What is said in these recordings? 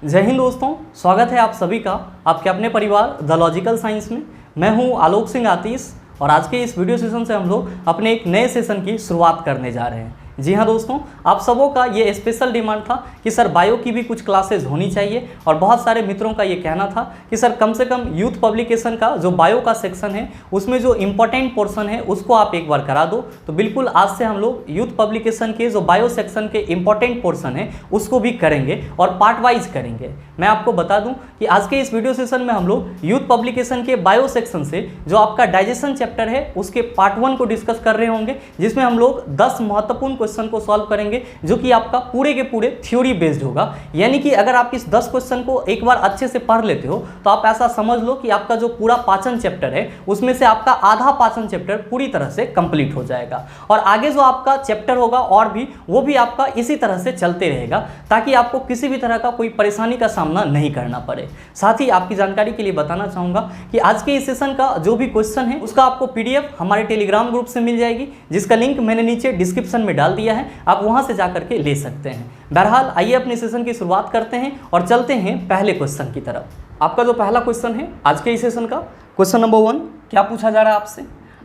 जय हिंद दोस्तों, स्वागत है आप सभी का आपके अपने परिवार द लॉजिकल साइंस में। मैं हूं आलोक सिंह आतिश और आज के इस वीडियो सेशन से हम लोग अपने एक नए सेशन की शुरुआत करने जा रहे हैं। जी हाँ दोस्तों, आप सबों का ये स्पेशल डिमांड था कि सर बायो की भी कुछ क्लासेस होनी चाहिए और बहुत सारे मित्रों का ये कहना था कि सर कम से कम यूथ पब्लिकेशन का जो बायो का सेक्शन है उसमें जो इम्पोर्टेंट पोर्शन है उसको आप एक बार करा दो। तो बिल्कुल आज से हम लोग यूथ पब्लिकेशन के जो बायो सेक्शन के इम्पोर्टेंट पोर्शन है उसको भी करेंगे और पार्ट वाइज करेंगे। मैं आपको बता दूं कि आज के इस वीडियो सेशन में हम लोग यूथ पब्लिकेशन के बायो सेक्शन से जो आपका डाइजेशन चैप्टर है उसके पार्ट 1 को डिस्कस कर रहे होंगे, जिसमें हम लोग 10 महत्वपूर्ण क्वेश्चन को सॉल्व करेंगे जो कि आपका पूरे के पूरे थ्योरी बेस्ड होगा। यानी कि अगर आप इस 10 क्वेश्चन को एक बार अच्छे से पढ़ लेते हो तो आप ऐसा समझ लो कि आपका जो पूरा पाचन चैप्टर है उसमें से आपका आधा पाचन चैप्टर पूरी तरह से कंप्लीट हो जाएगा और आगे जो आपका चैप्टर होगा और भी वो भी आपका इसी तरह से चलते रहेगा ताकि आपको किसी भी तरह का कोई परेशानी का सामना नहीं करना पड़े। साथ ही आपकी जानकारी के लिए बताना चाहूँगा कि आज के इस सेशन का जो भी क्वेश्चन है उसका आपको PDF हमारे टेलीग्राम ग्रुप से मिल जाएगी, जिसका लिंक मैंने नीचे डिस्क्रिप्शन में डाल दिया है, आप वहां से जाकर के ले सकते हैं। बहरहाल आइए अपने सेशन की शुरुआत करते हैं और चलते हैं पहले क्वेश्चन की तरफ। आपका जो पहला क्वेश्चन है आज के इस सेशन का, क्वेश्चन नंबर 1 क्या पूछा जा रहा है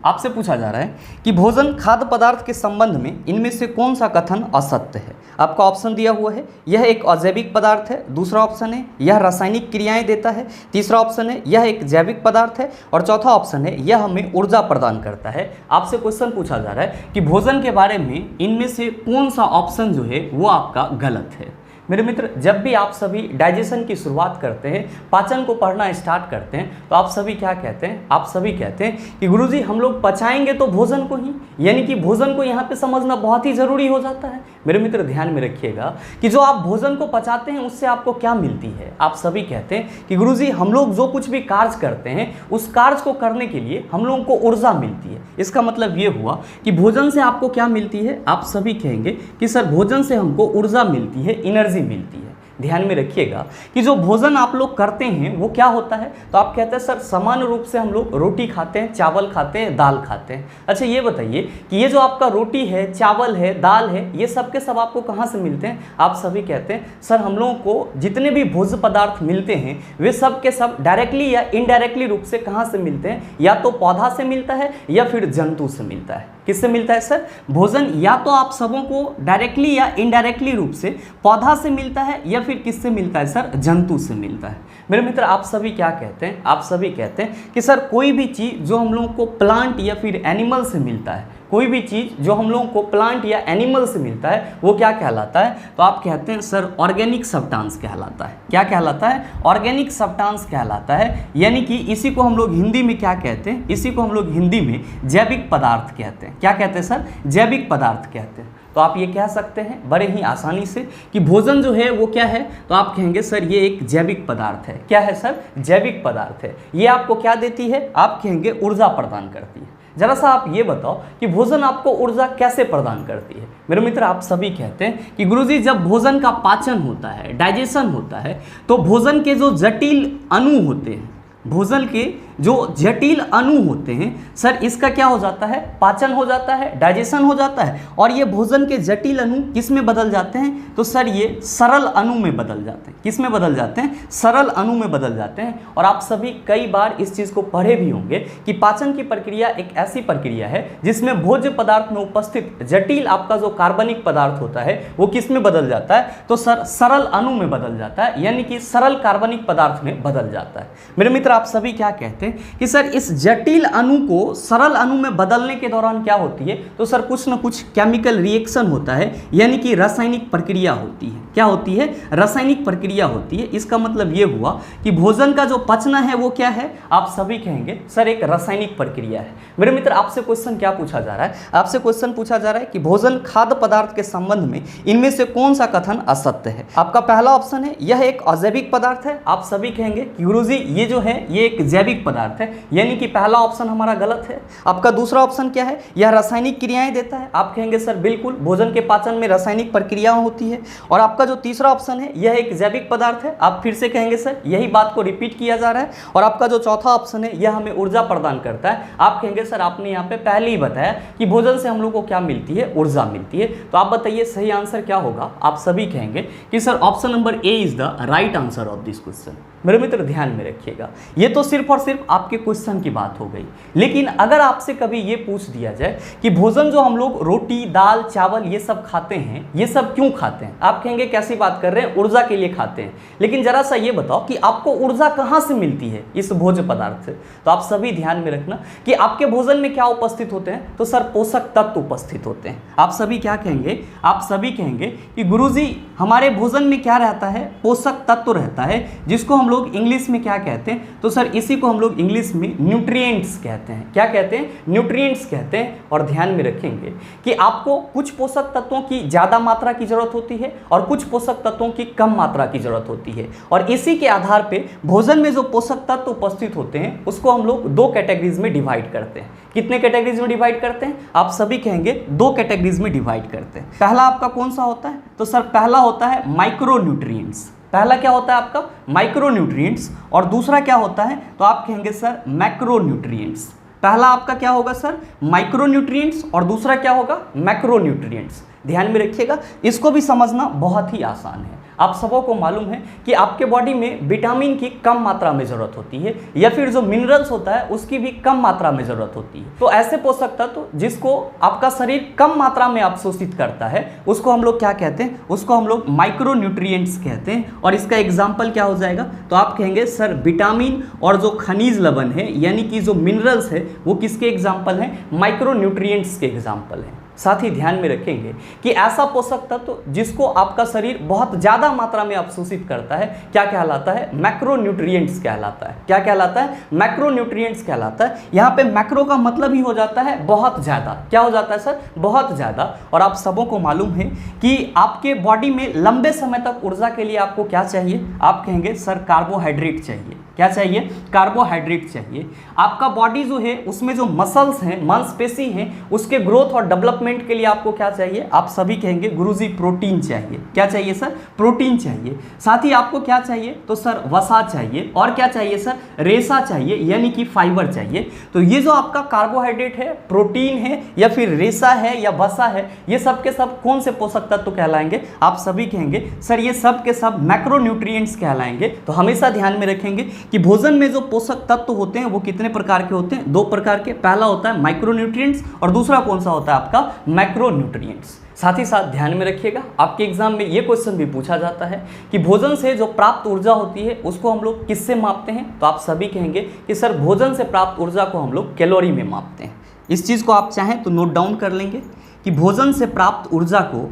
आपसे पूछा जा रहा है कि भोजन खाद्य पदार्थ के संबंध में इनमें से कौन सा कथन असत्य है। आपका ऑप्शन दिया हुआ है, यह एक अजैविक पदार्थ है। दूसरा ऑप्शन है यह रासायनिक क्रियाएं देता है। तीसरा ऑप्शन है यह एक जैविक पदार्थ है और चौथा ऑप्शन है यह हमें ऊर्जा प्रदान करता है। आपसे क्वेश्चन पूछा जा रहा है कि भोजन के बारे में इनमें से कौन सा ऑप्शन जो है वो आपका गलत है। मेरे मित्र, जब भी आप सभी डाइजेशन की शुरुआत करते हैं, पाचन को पढ़ना स्टार्ट करते हैं, तो आप सभी क्या कहते हैं? आप सभी कहते हैं कि गुरुजी हम लोग पचाएंगे तो भोजन को ही, यानी कि भोजन को यहाँ पे समझना बहुत ही ज़रूरी हो जाता है। मेरे मित्र ध्यान में रखिएगा कि जो आप भोजन को पचाते हैं उससे आपको क्या मिलती है। आप सभी कहते हैं कि गुरुजी हम लोग जो कुछ भी कार्य करते हैं उस कार्य को करने के लिए हम लोगों को ऊर्जा मिलती है। इसका मतलब ये हुआ कि भोजन से आपको क्या मिलती है। आप सभी कहेंगे कि सर भोजन से हमको ऊर्जा मिलती है, एनर्जी मिलती है। ध्यान में रखिएगा कि जो भोजन आप लोग करते हैं वो क्या होता है। तो आप कहते हैं सर सामान्य रूप से हम लोग रोटी खाते हैं, चावल खाते हैं, दाल खाते हैं। अच्छा ये बताइए कि ये जो आपका रोटी है, चावल है, दाल है, ये सब के सब आपको कहाँ से मिलते हैं। आप सभी कहते हैं सर हम लोगों को जितने भी भोज्य पदार्थ मिलते हैं वे सब के सब डायरेक्टली या इनडायरेक्टली रूप से कहाँ से मिलते हैं, या तो पौधा से मिलता है या फिर जंतु से मिलता है। किससे मिलता है सर? भोजन या तो आप सबों को डायरेक्टली या इनडायरेक्टली रूप से पौधा से मिलता है या फिर किससे मिलता है सर? जंतु से मिलता है। मेरे मित्र आप सभी क्या कहते हैं? आप सभी कहते हैं कि सर कोई भी चीज़ जो हम लोगों को प्लांट या फिर एनिमल से मिलता है, कोई भी चीज़ जो हम लोगों को प्लांट या एनिमल से मिलता है वो क्या कहलाता है? तो आप कहते हैं सर ऑर्गेनिक सब्सटेंस कहलाता है। क्या कहलाता है? ऑर्गेनिक सब्सटेंस कहलाता है। यानी कि इसी को हम लोग हिंदी में क्या कहते हैं? इसी को हम लोग हिंदी में जैविक पदार्थ कहते हैं। क्या कहते हैं सर? जैविक पदार्थ कहते हैं। तो आप ये कह सकते हैं बड़े ही आसानी से कि भोजन जो है वो क्या है। तो आप कहेंगे सर ये एक जैविक पदार्थ है। क्या है सर? जैविक पदार्थ है। ये आपको क्या देती है? आप कहेंगे ऊर्जा प्रदान करती है। जरा सा आप ये बताओ कि भोजन आपको ऊर्जा कैसे प्रदान करती है। मेरे मित्र आप सभी कहते हैं कि गुरुजी जब भोजन का पाचन होता है, डाइजेशन होता है, तो भोजन के जो जटिल अणु होते हैं, भोजन के जो जटिल अणु होते हैं सर इसका क्या हो जाता है? पाचन हो जाता है, डाइजेशन हो जाता है और ये भोजन के जटिल अणु किस में बदल जाते हैं? तो सर ये सरल अणु में बदल जाते हैं। किस में बदल जाते हैं? सरल अणु में बदल जाते हैं। और आप सभी कई बार इस चीज़ को पढ़े भी होंगे कि पाचन की प्रक्रिया एक ऐसी प्रक्रिया है जिसमें भोज्य पदार्थ में उपस्थित जटिल आपका जो कार्बनिक पदार्थ होता है वो किस में बदल जाता है? तो सर सरल अणु में बदल जाता है, यानी कि सरल कार्बनिक पदार्थ में बदल जाता है। मेरे मित्र आप सभी क्या कहते हैं कि सर इस जटिल अणु को सरल अणु में बदलने के दौरान क्या होती है? तो सर कुछ ना कुछ केमिकल रिएक्शन होता है, यानी कि रासायनिक प्रक्रिया होती है। क्या होती है? रासायनिक प्रक्रिया होती है। इसका मतलब ये हुआ कि भोजन का जो पचना है वो क्या है? आप सभी कहेंगे सर एक रासायनिक प्रक्रिया है। मेरे मित्र आपसे क्वेश्चन क्या पूछा जा रहा है? आपसे क्वेश्चन पूछा जा रहा है कि भोजन खाद्य पदार्थ के संबंध में इनमें से कौन सा कथन असत्य है। आपका पहला ऑप्शन है यह एक अजैविक पदार्थ है। आप सभी कहेंगे कि गुरुजी ये जो है ये एक जैविक पदार्थ पदार्थ है, यानी कि पहला ऑप्शन हमारा गलत है। आपका दूसरा ऑप्शन क्या है, यह रासायनिक क्रियाएं देता है। आप कहेंगे सर बिल्कुल, भोजन के पाचन में रासायनिक प्रक्रियाएं होती है। और आपका जो तीसरा ऑप्शन है यह एक जैविक पदार्थ है। आप फिर से कहेंगे सर यही बात को रिपीट किया जा रहा है। और आपका जो चौथा ऑप्शन है यह हमें ऊर्जा प्रदान करता है। आप कहेंगे सर आपने यहाँ पे पहले ही बताया कि भोजन से हम लोग को क्या मिलती है, ऊर्जा मिलती है। तो आप बताइए सही आंसर क्या होगा। आप सभी कहेंगे कि sir option number A is the right answer of this question. मेरे मित्र ध्यान में रखिएगा, ये तो सिर्फ और सिर्फ आपके क्वेश्चन की बात हो गई। लेकिन अगर आपसे कभी ये पूछ दिया जाए कि भोजन जो हम लोग रोटी, दाल, चावल ये सब खाते हैं, ये सब क्यों खाते हैं, आप कहेंगे कैसी बात कर रहे हैं, ऊर्जा के लिए खाते हैं। लेकिन जरा सा ये बताओ कि आपको ऊर्जा कहाँ से मिलती है इस भोज्य पदार्थ से। तो आप सभी ध्यान में रखना कि आपके भोजन में क्या उपस्थित होते हैं, तो सर पोषक तत्व उपस्थित होते हैं। आप सभी क्या कहेंगे, आप सभी कहेंगे कि गुरुजी हमारे भोजन में क्या रहता है, पोषक तत्व रहता है, जिसको हम लोग इंग्लिश में क्या कहते हैं, तो सर इसी को हम लोग इंग्लिश में न्यूट्रिएंट्स कहते हैं। क्या कहते हैं, न्यूट्रिएंट्स कहते हैं। और ध्यान में रखेंगे कि आपको कुछ पोषक तत्वों की ज़्यादा मात्रा की जरूरत होती है और कुछ पोषक तत्वों की कम मात्रा की जरूरत होती है। और इसी के आधार पे भोजन में जो पोषक तत्व उपस्थित होते हैं उसको हम लोग दो कैटेगरीज में डिवाइड करते हैं। कितने कैटेगरीज में डिवाइड करते हैं, आप सभी कहेंगे दो कैटेगरीज में डिवाइड करते हैं। पहला आपका कौन सा होता है, तो सर पहला होता है माइक्रोन्यूट्रिएंट्स। पहला क्या होता है आपका, माइक्रोन्यूट्रिएंट्स। और दूसरा क्या होता है, तो आप कहेंगे सर मैक्रोन्यूट्रिएंट्स। पहला आपका क्या होगा सर, माइक्रोन्यूट्रिएंट्स, और दूसरा क्या होगा, मैक्रोन्यूट्रिएंट्स। ध्यान में रखिएगा, इसको भी समझना बहुत ही आसान है। आप सबों को मालूम है कि आपके बॉडी में विटामिन की कम मात्रा में जरूरत होती है, या फिर जो मिनरल्स होता है उसकी भी कम मात्रा में जरूरत होती है। तो ऐसे पोषक तत्व जिसको आपका शरीर कम मात्रा में अवशोषित करता है उसको हम लोग क्या कहते हैं, उसको हम लोग माइक्रोन्यूट्रिएंट्स कहते हैं। और इसका एग्जाम्पल क्या हो जाएगा, तो आप कहेंगे सर विटामिन और जो खनिज लवण है यानी कि जो मिनरल्स है वो किसके एग्जाम्पल हैं, माइक्रोन्यूट्रिएंट्स के एग्जाम्पल हैं। साथ ही ध्यान में रखेंगे कि ऐसा पोषक तत्व जिसको आपका शरीर बहुत ज़्यादा मात्रा में अवशोषित करता है क्या कहलाता है, मैक्रोन्यूट्रिएंट्स कहलाता है। क्या कहलाता है, मैक्रोन्यूट्रिएंट्स कहलाता है। यहाँ पे मैक्रो का मतलब ही हो जाता है बहुत ज़्यादा। क्या हो जाता है सर, बहुत ज़्यादा। और आप सबों को मालूम है कि आपके बॉडी में लंबे समय तक ऊर्जा के लिए आपको क्या चाहिए, आप कहेंगे सर कार्बोहाइड्रेट चाहिए। क्या चाहिए, कार्बोहाइड्रेट चाहिए। आपका बॉडी जो है उसमें जो मसल्स हैं, मांसपेशी हैं, उसके ग्रोथ और डेवलपमेंट के लिए आपको क्या चाहिए, आप सभी कहेंगे गुरुजी प्रोटीन चाहिए। क्या चाहिए सर, प्रोटीन चाहिए। साथ ही आपको क्या चाहिए, तो सर वसा चाहिए। और क्या चाहिए सर, रेशा चाहिए यानी कि फाइबर चाहिए। तो ये जो आपका कार्बोहाइड्रेट है, प्रोटीन है, या फिर रेशा है या वसा है, ये सब के सब कौन से पोषक तत्व कहलाएंगे, आप सभी कहेंगे सर ये सब के सब मैक्रोन्यूट्रिएंट्स कहलाएंगे। तो हमेशा ध्यान में रखेंगे कि भोजन में जो पोषक तत्व होते हैं वो कितने प्रकार के होते हैं, दो प्रकार के। पहला होता है माइक्रोन्यूट्रिएंट्स और दूसरा कौन सा होता है आपका, मैक्रोन्यूट्रिएंट्स। साथ ही साथ ध्यान में रखिएगा, आपके एग्जाम में ये क्वेश्चन भी पूछा जाता है कि भोजन से जो प्राप्त ऊर्जा होती है उसको हम लोग किससे मापते हैं, तो आप सभी कहेंगे कि सर भोजन से प्राप्त ऊर्जा को हम लोग कैलोरी में मापते हैं। इस चीज़ को आप चाहें तो नोट डाउन कर लेंगे कि भोजन से प्राप्त ऊर्जा को,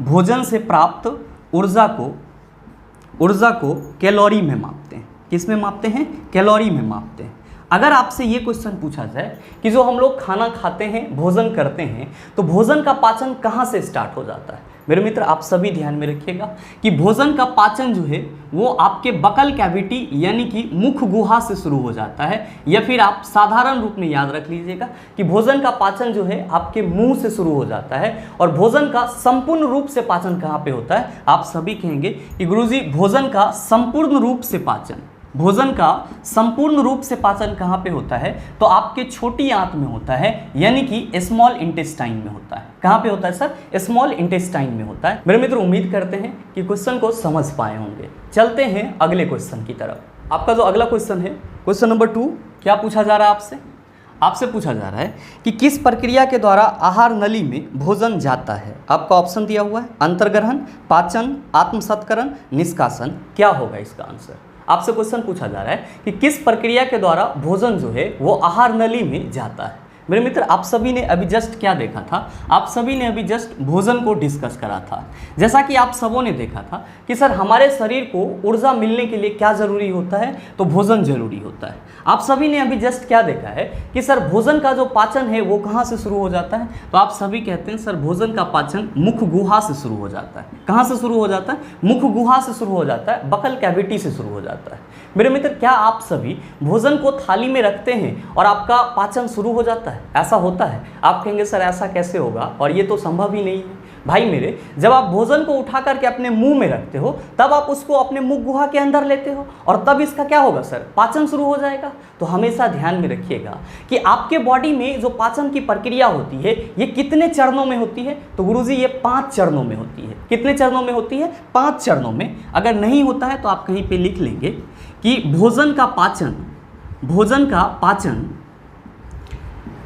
भोजन से प्राप्त ऊर्जा को कैलोरी में मापते हैं। किस में मापते हैं, कैलोरी में मापते हैं। अगर आपसे ये क्वेश्चन पूछा जाए कि जो हम लोग खाना खाते हैं, भोजन करते हैं, तो भोजन का पाचन कहाँ से स्टार्ट हो जाता है, मेरे मित्र आप सभी ध्यान में रखिएगा कि भोजन का पाचन जो है वो आपके बकल कैविटी यानी कि मुख गुहा से शुरू हो जाता है। या फिर आप साधारण रूप में याद रख लीजिएगा कि भोजन का पाचन जो है आपके मुंह से शुरू हो जाता है। और भोजन का संपूर्ण रूप से पाचन कहाँ पे होता है, आप सभी कहेंगे कि गुरुजी भोजन का संपूर्ण रूप से पाचन, भोजन का संपूर्ण रूप से पाचन कहाँ पे होता है, तो आपके छोटी आंत में होता है यानी कि स्मॉल इंटेस्टाइन में होता है। कहाँ पे होता है सर, स्मॉल इंटेस्टाइन में होता है। मेरे मित्र उम्मीद करते हैं कि क्वेश्चन को समझ पाए होंगे। चलते हैं अगले क्वेश्चन की तरफ। आपका जो अगला क्वेश्चन है, क्वेश्चन नंबर 2, क्या पूछा जा रहा है आपसे, आपसे पूछा जा रहा है कि किस प्रक्रिया के द्वारा आहार नली में भोजन जाता है। आपका ऑप्शन दिया हुआ है अंतर्ग्रहण, पाचन, आत्मसत्करण, निष्कासन। क्या होगा इसका आंसर, आपसे क्वेश्चन पूछा जा रहा है कि किस प्रक्रिया के द्वारा भोजन जो है वो आहार नली में जाता है। मेरे मित्र, आप सभी ने अभी जस्ट क्या देखा था? आप सभी ने अभी जस्ट भोजन को डिस्कस करा था। जैसा कि आप सबों ने देखा था कि सर हमारे शरीर को ऊर्जा मिलने के लिए क्या जरूरी होता है? तो भोजन जरूरी होता है। आप सभी ने अभी जस्ट क्या देखा है कि सर भोजन का जो पाचन है वो कहाँ से शुरू हो जाता है? तो आप सभी कहते हैं सर भोजन का पाचन मुख गुहा से शुरू हो जाता है। कहाँ से शुरू हो जाता है? मुख गुहा से शुरू हो जाता है, बकल कैविटी से शुरू हो जाता है। मेरे मित्र, क्या आप सभी भोजन को थाली में रखते हैं और आपका पाचन शुरू हो जाता है? ऐसा होता है? आप कहेंगे सर ऐसा कैसे होगा, और ये तो संभव ही नहीं है। भाई मेरे, जब आप भोजन को उठा करके अपने मुंह में रखते हो तब आप उसको अपने मुख गुहा के अंदर लेते हो और तब इसका क्या होगा सर? पाचन शुरू हो जाएगा। तो हमेशा ध्यान में रखिएगा कि आपके बॉडी में जो पाचन की प्रक्रिया होती है ये कितने चरणों में होती है? तो गुरुजी ये 5 चरणों में होती है। कितने चरणों में होती है? 5 चरणों में। अगर नहीं होता है तो आप कहीं पे लिख लेंगे कि भोजन का पाचन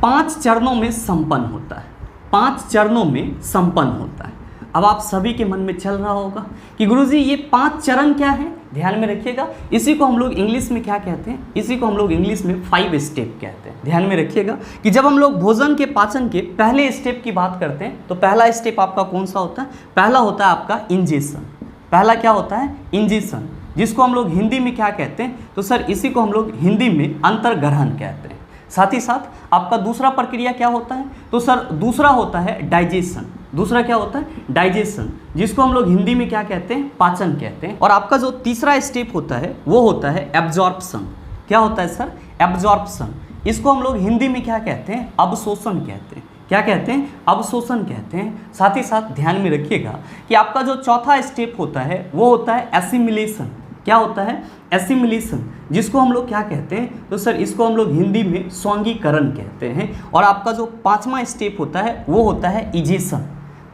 5 चरणों में संपन्न होता है। 5 चरणों में संपन्न होता है। अब आप सभी के मन में चल रहा होगा कि गुरुजी ये 5 चरण क्या है? ध्यान में रखिएगा, इसी को हम लोग इंग्लिश में क्या कहते हैं? इसी को हम लोग इंग्लिश में 5 स्टेप कहते हैं। ध्यान में रखिएगा कि जब हम लोग भोजन के पाचन के पहले स्टेप की बात करते हैं तो पहला स्टेप आपका कौन सा होता है? पहला होता है आपका इंजेशन। पहला क्या होता है? इंजेशन, जिसको हम लोग हिंदी में क्या कहते हैं? तो सर इसी को हम लोग हिंदी में अंतर्ग्रहण कहते हैं। साथ ही साथ आपका दूसरा प्रक्रिया क्या होता है? तो सर दूसरा होता है डाइजेशन। दूसरा क्या होता है? डाइजेशन, जिसको हम लोग हिंदी में क्या कहते हैं? पाचन कहते हैं। और आपका जो तीसरा स्टेप होता है वो होता है एब्जॉर्प्शन। क्या होता है सर? एब्जॉर्प्शन। इसको हम लोग हिंदी में क्या कहते हैं? अवशोषण कहते हैं। क्या कहते हैं? अवशोषण कहते हैं। साथ ही साथ ध्यान में रखिएगा कि आपका जो चौथा स्टेप होता है वो होता है एसिमिलेशन। क्या होता है? एसिमिलेशन, जिसको हम लोग क्या कहते हैं? तो सर इसको हम लोग हिंदी में स्वांगीकरण कहते हैं। और आपका जो 5वां स्टेप होता है वो होता है इजेशन।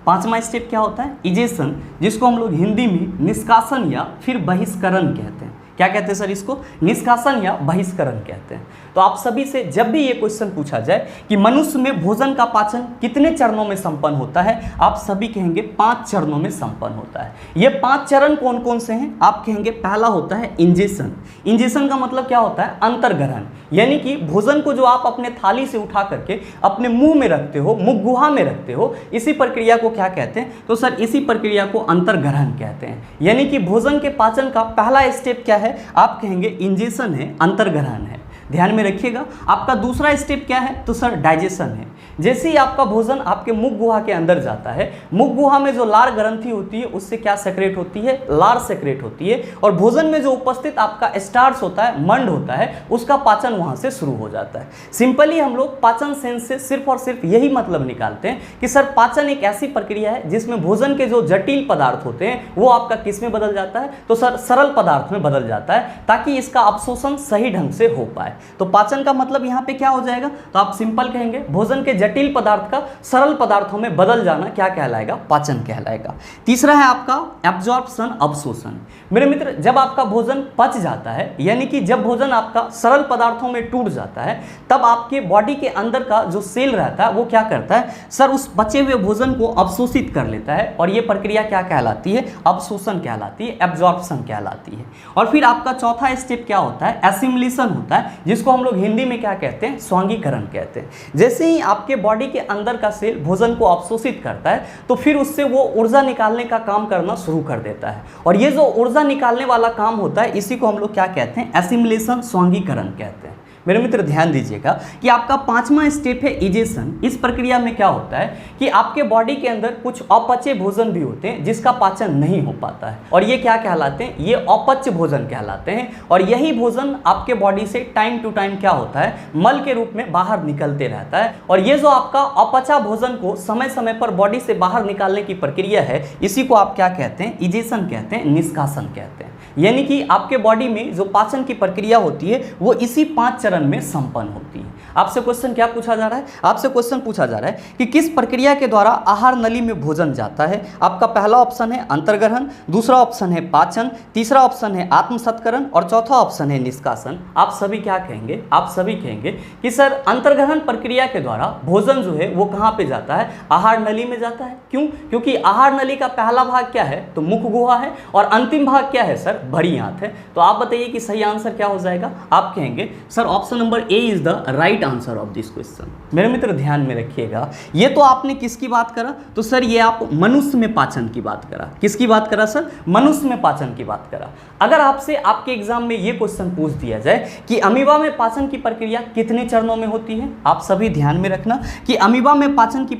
5वां स्टेप क्या होता है? इजेशन, जिसको हम लोग हिंदी में निष्कासन या फिर बहिष्करण कहते हैं। क्या कहते हैं सर इसको? निष्कासन या बहिष्करण कहते हैं। तो आप सभी से जब भी ये क्वेश्चन पूछा जाए कि मनुष्य में भोजन का पाचन कितने चरणों में संपन्न होता है, आप सभी कहेंगे 5 चरणों में संपन्न होता है। ये 5 चरण कौन कौन से हैं? आप कहेंगे पहला होता है इंजेशन। इंजेशन का मतलब क्या होता है? अंतर्ग्रहण, यानी कि भोजन को जो आप अपने थाली से उठा करके अपने मुंह में रखते हो, मुख गुहा में रखते हो, इसी प्रक्रिया को क्या कहते हैं? तो सर इसी प्रक्रिया को अंतर्ग्रहण कहते हैं। यानी कि भोजन के पाचन का पहला स्टेप क्या है? आप कहेंगे इंजेशन है, अंतर्ग्रहण है। ध्यान में रखिएगा। आपका दूसरा स्टेप क्या है? तो सर डाइजेशन है। जैसे ही आपका भोजन आपके मुख गुहा के अंदर जाता है, मुख गुहा में जो लार ग्रंथि होती है उससे क्या सेक्रेट होती है? लार सेक्रेट होती है। और भोजन में जो उपस्थित आपका स्टार्च होता है, मंड होता है, उसका पाचन वहां से शुरू हो जाता है। सिंपली हम लोग पाचन सेंस से सिर्फ और सिर्फ यही मतलब निकालते हैं कि सर पाचन एक ऐसी प्रक्रिया है जिसमें भोजन के जो जटिल पदार्थ होते हैं वो आपका किस में बदल जाता है? तो सर सरल पदार्थ में बदल जाता है, ताकि इसका अवशोषण सही ढंग से हो पाए। तो पाचन का मतलब यहाँ पे क्या हो जाएगा? तो आप सिंपल कहेंगे भोजन के जटिल पदार्थ का सरल पदार्थों में बदल जाना क्या कहलाएगा? पाचन कहलाएगा। तीसरा है आपका एब्जॉर्प्शन, अवशोषण। मेरे मित्र, जब आपका भोजन पच जाता है, यानी कि जब भोजन आपका सरल पदार्थों में टूट जाता है, तब आपके बॉडी के अंदर का जो सेल रहता है वो क्या करता है? सर उस बचे हुए भोजन को अवशोषित कर लेता है। और ये प्रक्रिया क्या कहलाती है? अवशोषण कहलाती है, एब्जॉर्प्शन कहलाती है। और फिर आपका चौथा स्टेप क्या होता है? एसिमिलेशन होता है, जिसको हम लोग हिंदी में क्या कहते हैं? स्वांगीकरण कहते हैं। जैसे ही आपके बॉडी के अंदर का सेल भोजन को अवशोषित करता है तो फिर उससे वो ऊर्जा निकालने का काम करना शुरू कर देता है। और ये जो ऊर्जा निकालने वाला काम होता है इसी को हम लोग क्या कहते हैं? एसिमिलेशन, स्वांगीकरण कहते हैं। मेरे मित्र ध्यान दीजिएगा कि आपका 5वां स्टेप है इजेशन। इस प्रक्रिया में क्या होता है कि आपके बॉडी के अंदर कुछ अपचे भोजन भी होते हैं जिसका पाचन नहीं हो पाता है, और ये क्या कहलाते हैं? ये अपच भोजन कहलाते हैं। और यही भोजन आपके बॉडी से टाइम टू टाइम क्या होता है? मल के रूप में बाहर निकलते रहता है। और ये जो आपका अपचा भोजन को समय समय पर बॉडी से बाहर निकालने की प्रक्रिया है, इसी को आप क्या कहते हैं? इजेशन कहते हैं, निष्कासन कहते हैं। यानी कि आपके बॉडी में जो पाचन की प्रक्रिया होती है वो इसी 5 चरण में संपन्न होती है। आपसे क्वेश्चन क्या पूछा जा रहा है? आपसे क्वेश्चन पूछा जा रहा है कि किस प्रक्रिया के द्वारा आहार नली में भोजन जाता है। आपका पहला ऑप्शन है अंतर्ग्रहण, दूसरा ऑप्शन है पाचन, तीसरा ऑप्शन है आत्मसत्करण और चौथा ऑप्शन है निष्कासन। आप सभी क्या कहेंगे? आप सभी कहेंगे कि सर अंतर्ग्रहण प्रक्रिया के द्वारा भोजन जो है वो कहाँ पे जाता है? आहार नली में जाता है। क्यों? क्योंकि आहार नली का पहला भाग क्या है? तो मुख गुहा है। और अंतिम भाग क्या है सर? बड़ी आंत है। तो आप बताइए कि सही आंसर क्या हो जाएगा। आप कहेंगे sir option number A is the right answer of this question. मेरे मित्र ध्यान में रखिएगा, ये तो आपने किसकी बात करा, तो सर ये आप मनुष्य में पाचन की बात करा। किसकी बात करा सर, मनुष्य में पाचन की बात करा। अगर आपसे आपके एग्जाम में ये क्वेश्चन पूछ दिया जाए कि अमीबा में पाचन की प्रक्रिया कितने चरणों में होती है, आप सभी ध्यान में रखना कि अमीबा में पाचन की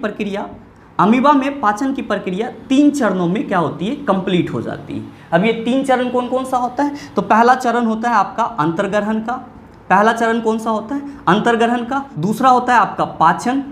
प्रक्रिया 3 चरणों में क्या होती है, कंप्लीट हो जाती है। अब ये 3 चरण कौन कौन सा होता है, तो पहला चरण होता है आपका अंतर्ग्रहण का। पहला चरण कौन सा होता है, अंतर्ग्रहण का। दूसरा होता है आपका पाचन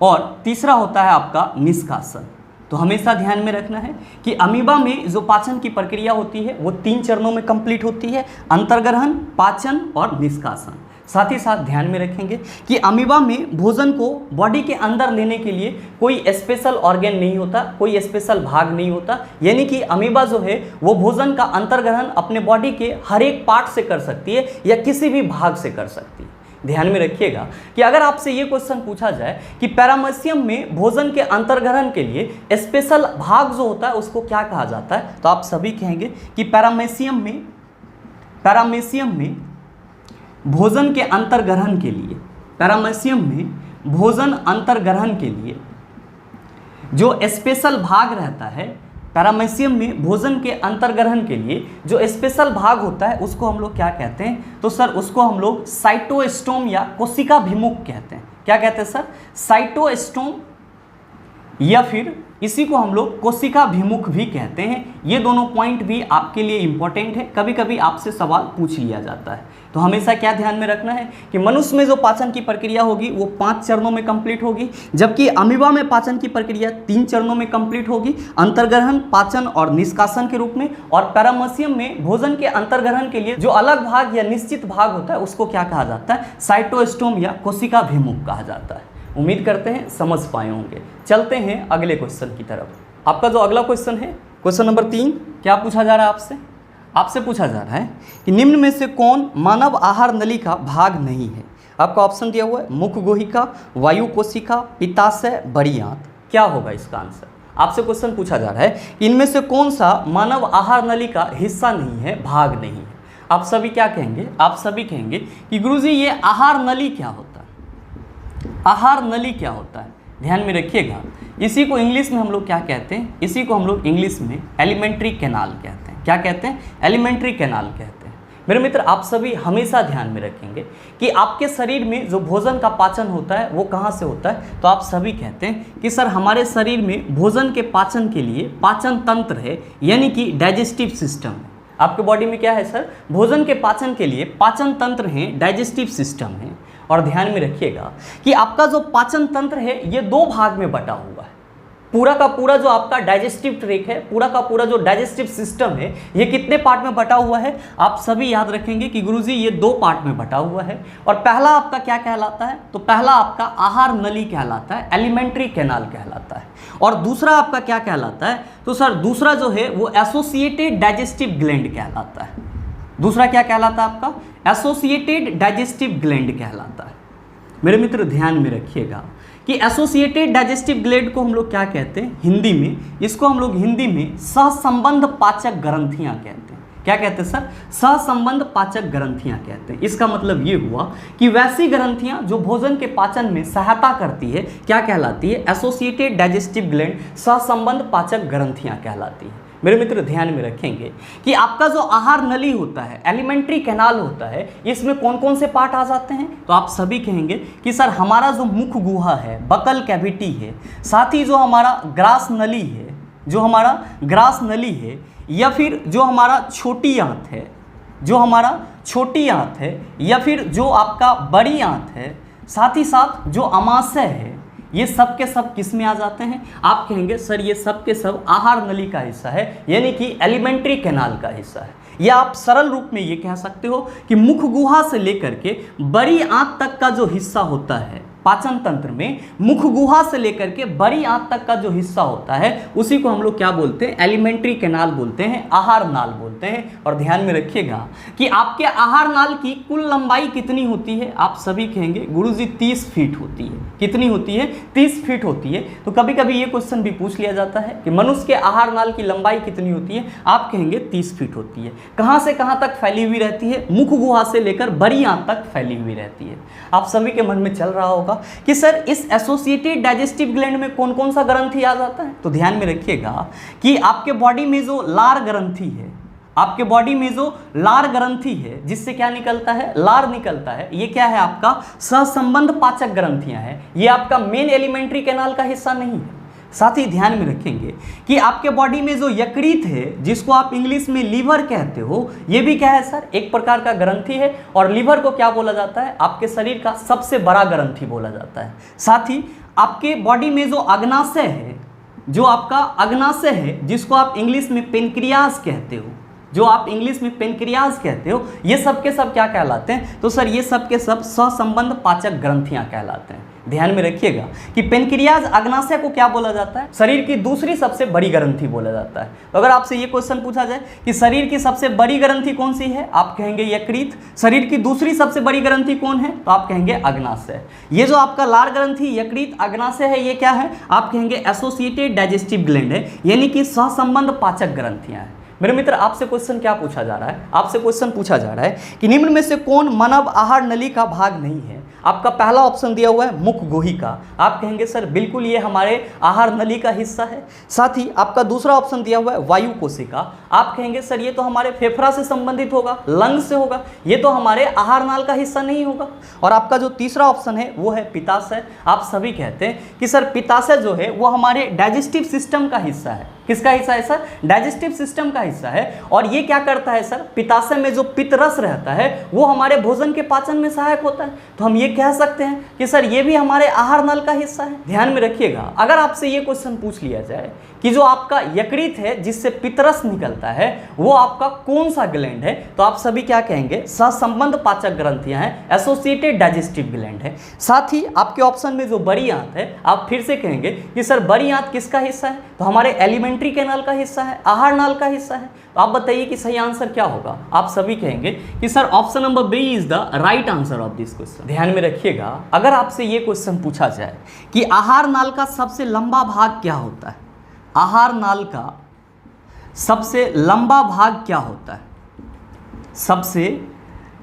और तीसरा होता है आपका निष्कासन। तो हमेशा ध्यान में रखना है कि अमीबा में जो पाचन की प्रक्रिया होती है वो 3 चरणों में कंप्लीट होती है, अंतर्ग्रहण, पाचन और निष्कासन। साथ ही साथ ध्यान में रखेंगे कि अमीबा में भोजन को बॉडी के अंदर लेने के लिए कोई स्पेशल ऑर्गन नहीं होता, कोई स्पेशल भाग नहीं होता, यानी कि अमीबा जो है वो भोजन का अंतर्ग्रहण अपने बॉडी के हर एक पार्ट से कर सकती है या किसी भी भाग से कर सकती है। ध्यान में रखिएगा कि अगर आपसे ये क्वेश्चन पूछा जाए कि पैरामीशियम में भोजन के अंतर्ग्रहण के लिए स्पेशल भाग जो होता है उसको क्या कहा जाता है, तो आप सभी कहेंगे कि पैरामीशियम में भोजन के अंतर्ग्रहण के लिए, पैरामीशियम में भोजन अंतर्ग्रहण के लिए जो स्पेशल भाग रहता है, पैरामीशियम में भोजन के अंतर्ग्रहण के लिए जो स्पेशल भाग होता है उसको हम लोग क्या कहते हैं, तो सर उसको हम लोग साइटोस्टोम या कोशिकाभिमुख कहते हैं। क्या कहते हैं सर, साइटोस्टोम या फिर इसी को हम लोग कोशिकाभिमुख भी कहते हैं। ये दोनों पॉइंट भी आपके लिए इंपॉर्टेंट है, कभी कभी आपसे सवाल पूछ लिया जाता है। तो हमेशा क्या ध्यान में रखना है कि मनुष्य में जो पाचन की प्रक्रिया होगी वो 5 चरणों में कंप्लीट होगी, जबकि अमीबा में पाचन की प्रक्रिया 3 चरणों में कंप्लीट होगी, अंतर्ग्रहण, पाचन और निष्कासन के रूप में। और पैरामीशियम में भोजन के अंतर्ग्रहण के लिए जो अलग भाग या निश्चित भाग होता है उसको क्या कहा जाता है, साइटोस्टोम या कोशिकाभिमुख कहा जाता है। उम्मीद करते हैं समझ पाए होंगे। चलते हैं अगले क्वेश्चन की तरफ। आपका जो अगला क्वेश्चन है, क्वेश्चन नंबर 3, क्या पूछा जा रहा है आपसे पूछा जा रहा है कि निम्न में से कौन मानव आहार नली का भाग नहीं है। आपका ऑप्शन दिया हुआ है मुख गुहिका, वायु कोशिका, पित्ताशय, बड़ी आंत। क्या होगा इसका आंसर, आपसे क्वेश्चन पूछा जा रहा है कि इनमें से कौन सा मानव आहार नली का हिस्सा नहीं है, भाग नहीं है। आप सभी क्या कहेंगे, आप सभी कहेंगे कि गुरुजी ये आहार नली क्या होता है, आहार नली क्या होता है। ध्यान में रखिएगा, इसी को इंग्लिश में हम लोग क्या कहते हैं, इसी को हम लोग इंग्लिश में एलिमेंट्री कैनाल कहते हैं। क्या कहते हैं, एलिमेंट्री कैनाल कहते हैं। मेरे मित्र आप सभी हमेशा ध्यान में रखेंगे कि आपके शरीर में जो भोजन का पाचन होता है वो कहाँ से होता है, तो आप सभी कहते हैं कि सर हमारे शरीर में भोजन के पाचन के लिए पाचन तंत्र है, यानी कि डाइजेस्टिव सिस्टम है। आपके बॉडी में क्या है सर, भोजन के पाचन के लिए पाचन तंत्र है, डाइजेस्टिव सिस्टम है। और ध्यान में रखिएगा कि आपका जो पाचन तंत्र है ये 2 भाग में बटा हुआ है। पूरा का पूरा जो आपका डाइजेस्टिव ट्रैक्ट है, पूरा का पूरा जो डाइजेस्टिव सिस्टम है ये कितने पार्ट में बटा हुआ है, आप सभी याद रखेंगे कि गुरुजी ये 2 पार्ट में बटा हुआ है। और पहला आपका क्या कहलाता है, तो पहला आपका आहार नली कहलाता है, एलिमेंट्री कैनाल कहलाता है। और दूसरा आपका क्या कहलाता है, तो सर दूसरा जो है वो एसोसिएटेड डाइजेस्टिव ग्लैंड कहलाता है। दूसरा क्या कहलाता है आपका, एसोसिएटेड डाइजेस्टिव ग्लैंड कहलाता है। मेरे मित्र ध्यान में रखिएगा कि एसोसिएटेड डाइजेस्टिव ग्लैंड को हम लोग क्या कहते हैं हिंदी में, इसको हम लोग हिंदी में सहसंबंध पाचक ग्रंथियां कहते हैं। क्या कहते हैं सर, सहसंबंध पाचक ग्रंथियां कहते हैं। इसका मतलब ये हुआ कि वैसी ग्रंथियां जो भोजन के पाचन में सहायता करती है क्या कहलाती है, एसोसिएटेड डाइजेस्टिव ग्लैंड, सहसंबंध पाचक ग्रंथियां कहलाती है। मेरे मित्र ध्यान में रखेंगे कि आपका जो आहार नली होता है, एलिमेंट्री कैनाल होता है, इसमें कौन कौन से पार्ट आ जाते हैं, तो आप सभी कहेंगे कि सर हमारा जो मुख गुहा है, बकल कैविटी है, साथ ही जो हमारा ग्रास नली है, जो हमारा ग्रास नली है, या फिर जो हमारा छोटी आंत है, जो हमारा छोटी आंत है, या फिर जो आपका बड़ी आंत है, साथ ही साथ जो अमाशय है, ये सब के सब किस में आ जाते हैं, आप कहेंगे सर ये सब के सब आहार नली का हिस्सा है, यानी कि एलिमेंट्री कैनाल का हिस्सा है। या आप सरल रूप में ये कह सकते हो कि मुख गुहा से लेकर के बड़ी आंत तक का जो हिस्सा होता है, पाचन तंत्र में मुख गुहा से लेकर के बड़ी आंत तक का जो हिस्सा होता है उसी को हम लोग क्या बोलते हैं, एलिमेंट्री कैनाल बोलते हैं, आहार नाल बोलते हैं। और ध्यान में रखिएगा कि आपके आहार नाल की कुल लंबाई कितनी होती है, आप सभी कहेंगे गुरुजी 30 फीट होती है। कितनी होती है, 30 फीट होती है। तो कभी कभी ये क्वेश्चन भी पूछ लिया जाता है कि मनुष्य के आहार नाल की लंबाई कितनी होती है, आप कहेंगे 30 फीट होती है। कहां से कहां तक फैली हुई रहती है, मुख गुहा से लेकर बड़ी आंत तक फैली हुई रहती है। आप सभी के मन में चल रहा होगा कि सर इस एसोसिएटेड डाइजेस्टिव ग्लैंड में कौन कौन सा ग्रंथि आ जाता है। तो ध्यान में रखिएगा कि आपके बॉडी में जो लार ग्रंथि है, आपके बॉडी में जो लार ग्रंथि है जिससे क्या निकलता है, लार निकलता है, ये क्या है, आपका सहसंबंध पाचक ग्रंथियां हैं। ये आपका मेन एलिमेंट्री कैनाल का हिस्सा नहीं है। साथ ही ध्यान में रखेंगे कि आपके बॉडी में जो यकृत है जिसको आप इंग्लिश में लीवर कहते हो, ये भी क्या है सर, एक प्रकार का ग्रंथि है। और लीवर को क्या बोला जाता है, आपके शरीर का सबसे बड़ा ग्रंथि बोला जाता है। साथ ही आपके बॉडी में जो अग्नाशय है, जो आपका अग्नाशय है जिसको आप इंग्लिश में पेनक्रियाज कहते हो, जो आप इंग्लिश में पेनक्रियाज कहते हो, ये सब के सब क्या कहलाते हैं, तो सर ये सब के सब सहसंबंध पाचक ग्रंथियां कहलाते हैं। ध्यान में रखिएगा कि पेनक्रियाज अग्नाशय को क्या बोला जाता है, शरीर की दूसरी सबसे बड़ी ग्रंथि बोला जाता है। तो अगर आपसे ये क्वेश्चन पूछा जाए कि शरीर की सबसे बड़ी ग्रंथि कौन सी है, आप कहेंगे यकृत। शरीर की दूसरी सबसे बड़ी ग्रंथि कौन है, तो आप कहेंगे अग्नाशय। ये जो आपका लार ग्रंथि, यकृत, अग्नाशय है, ये क्या है, आप कहेंगे एसोसिएटेड डाइजेस्टिव ग्लैंड है, यानी कि सहसंबंध पाचक ग्रंथियां हैं। मेरे मित्र, आपसे क्वेश्चन क्या पूछा जा रहा है, आपसे क्वेश्चन पूछा जा रहा है कि निम्न में से कौन मानव आहार नली का भाग नहीं है। आपका पहला ऑप्शन दिया हुआ है मुख गुहिका, आप कहेंगे सर बिल्कुल ये हमारे आहार नली का हिस्सा है। साथ ही आपका दूसरा ऑप्शन दिया हुआ है वायु कोशिका, आप कहेंगे सर ये तो हमारे फेफड़ा से संबंधित होगा, लंग से होगा, ये तो हमारे आहार नाल का हिस्सा नहीं होगा। और आपका जो तीसरा ऑप्शन है वो है पित्ताशय, आप सभी कहते हैं कि सर पित्ताशय जो है वो हमारे डाइजेस्टिव सिस्टम का हिस्सा है। किसका हिस्सा है सर, डाइजेस्टिव सिस्टम का हिस्सा है। और ये क्या करता है सर, पित्ताशय में जो पित्त रस रहता है वो हमारे भोजन के पाचन में सहायक होता है। तो हम ये कह सकते हैं कि सर ये भी हमारे आहार नल का हिस्सा है। ध्यान में रखिएगा, अगर आपसे ये क्वेश्चन पूछ लिया जाए कि जो आपका यकृत है जिससे पित्तरस निकलता है वो आपका कौन सा ग्लैंड है, तो आप सभी क्या कहेंगे, सहसंबंध पाचक ग्रंथियां हैं, एसोसिएटेड डाइजेस्टिव ग्लैंड है। साथ ही आपके ऑप्शन में जो बड़ी आंत है, आप फिर से कहेंगे कि सर बड़ी आंत किसका हिस्सा है, तो हमारे एलिमेंट्री कैनाल का हिस्सा है, आहार नाल का हिस्सा है। तो आप बताइए कि सही आंसर क्या होगा। आप सभी कहेंगे कि sir option number B is the right answer of this question. ध्यान में रखिएगा, अगर आपसे ये क्वेश्चन पूछा जाए कि आहार नाल का सबसे लंबा भाग क्या होता है, आहार नाल का सबसे लंबा भाग क्या होता है, सबसे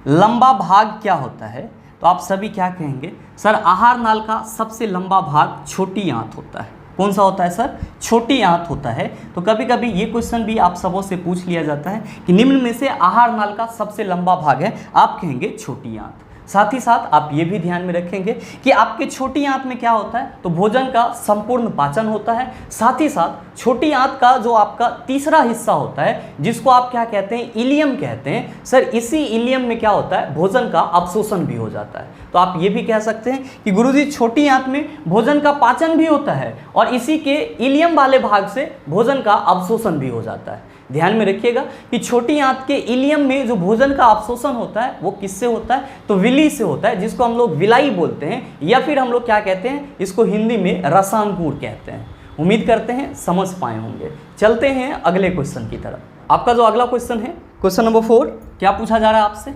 लंबा भाग क्या होता है, तो आप सभी क्या कहेंगे, सर आहार नाल का सबसे लंबा भाग छोटी आंत होता है। कौन सा होता है सर, छोटी आंत होता है। तो कभी कभी ये क्वेश्चन भी आप सबों से पूछ लिया जाता है कि निम्न में से आहार नाल का सबसे लंबा भाग है, आप कहेंगे छोटी आंत। साथ ही साथ आप ये भी ध्यान में रखेंगे कि आपके छोटी आंत में क्या होता है, तो भोजन का संपूर्ण पाचन होता है। साथ ही साथ छोटी आंत का जो आपका तीसरा हिस्सा होता है जिसको आप क्या कहते हैं, इलियम कहते हैं, सर इसी इलियम में क्या होता है, भोजन का अवशोषण भी हो जाता है। तो आप ये भी कह सकते हैं कि गुरुजी छोटी आंत में भोजन का पाचन भी होता है और इसी के इलियम वाले भाग से भोजन का अवशोषण भी हो जाता है। ध्यान में रखिएगा कि छोटी आंत के इलियम में जो भोजन का अवशोषण होता है वो किससे होता है, तो विली से होता है, जिसको हम लोग विलाई बोलते हैं, या फिर हम लोग क्या कहते हैं, इसको हिंदी में रसांकुर कहते हैं। उम्मीद करते हैं समझ पाए होंगे। चलते हैं अगले क्वेश्चन की तरफ। आपका जो अगला क्वेश्चन है, क्वेश्चन नंबर 4, क्या पूछा जा रहा है आपसे,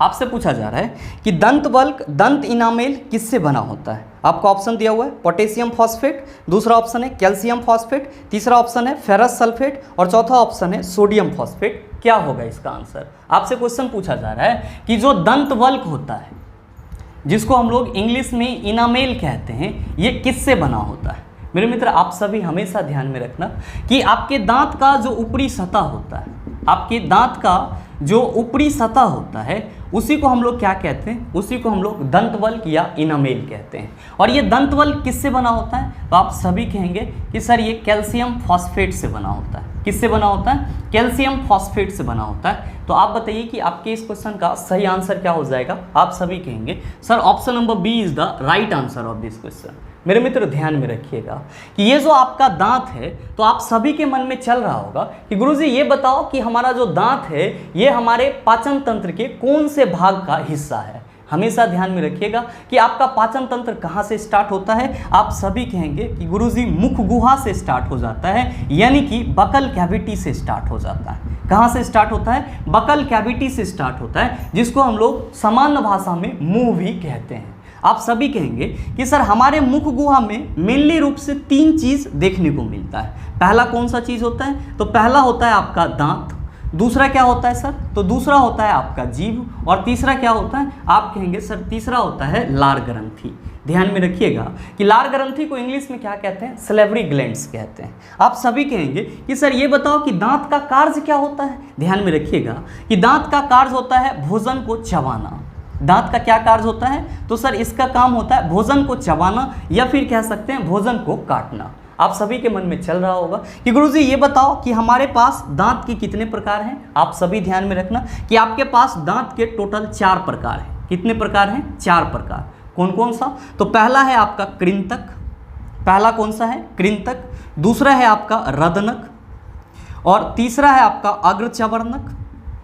आपसे पूछा जा रहा है कि दंत बल्क दंत इनामेल किससे बना होता है। आपका ऑप्शन दिया हुआ है पोटेशियम फॉस्फेट, दूसरा ऑप्शन है कैल्शियम फॉस्फेट, तीसरा ऑप्शन है फेरस सल्फेट और चौथा ऑप्शन है सोडियम फॉस्फेट। क्या होगा इसका आंसर। आपसे क्वेश्चन पूछा जा रहा है कि जो दंत बल्क होता है जिसको हम लोग इंग्लिश में इनामेल कहते हैं, ये किससे बना होता है। मेरे मित्र, आप सभी हमेशा ध्यान में रखना कि आपके दांत का जो ऊपरी सतह होता है, आपके दांत का जो ऊपरी सतह होता है उसी को हम लोग क्या कहते हैं, उसी को हम लोग दंतवल्क या इनामेल कहते हैं। और ये दंतवल्क किससे बना होता है, तो आप सभी कहेंगे कि सर ये कैल्शियम फॉस्फेट से बना होता है। किससे बना होता है, कैल्शियम फॉस्फेट से बना होता है। तो आप बताइए कि आपके इस क्वेश्चन का सही आंसर क्या हो जाएगा। आप सभी कहेंगे sir option number B is the right answer of this question. मेरे मित्र ध्यान में रखिएगा कि ये जो आपका दांत है, तो आप सभी के मन में चल रहा होगा कि गुरुजी ये बताओ कि हमारा जो दांत है ये हमारे पाचन तंत्र के कौन से भाग का हिस्सा है। हमेशा ध्यान में रखिएगा कि आपका पाचन तंत्र कहाँ से स्टार्ट होता है। आप सभी कहेंगे कि गुरुजी मुख गुहा से स्टार्ट हो जाता है, यानी कि बकल कैविटी से स्टार्ट हो जाता है। कहाँ से स्टार्ट होता है? बकल कैविटी से स्टार्ट होता है, जिसको हम लोग सामान्य भाषा में मुंह भी कहते हैं। आप सभी कहेंगे कि सर हमारे मुख गुहा में मेनली रूप से 3 चीज़ देखने को मिलता है। पहला कौन सा चीज़ होता है? तो पहला होता है आपका दांत, दूसरा क्या होता है सर? तो दूसरा होता है आपका जीभ, और तीसरा क्या होता है? आप कहेंगे सर तीसरा होता है लार ग्रंथि। ध्यान में रखिएगा कि लार ग्रंथि को इंग्लिश में क्या कहते हैं? सलेवरी ग्लैंड्स कहते हैं। आप सभी कहेंगे कि सर ये बताओ कि दांत का कार्य क्या होता है। ध्यान में रखिएगा कि दांत का कार्य होता है भोजन को चबाना। दांत का क्या कार्य होता है? तो सर इसका काम होता है भोजन को चबाना, या फिर कह सकते हैं भोजन को काटना। आप सभी के मन में चल रहा होगा कि गुरुजी ये बताओ कि हमारे पास दांत के कितने प्रकार हैं। आप सभी ध्यान में रखना कि आपके पास दांत के टोटल 4 प्रकार हैं। कितने प्रकार हैं? 4 प्रकार। कौन कौन सा? तो पहला है आपका कृंतक। पहला कौन सा है? कृंतक। दूसरा है आपका रदनक, और तीसरा है आपका अग्रचवर्णक।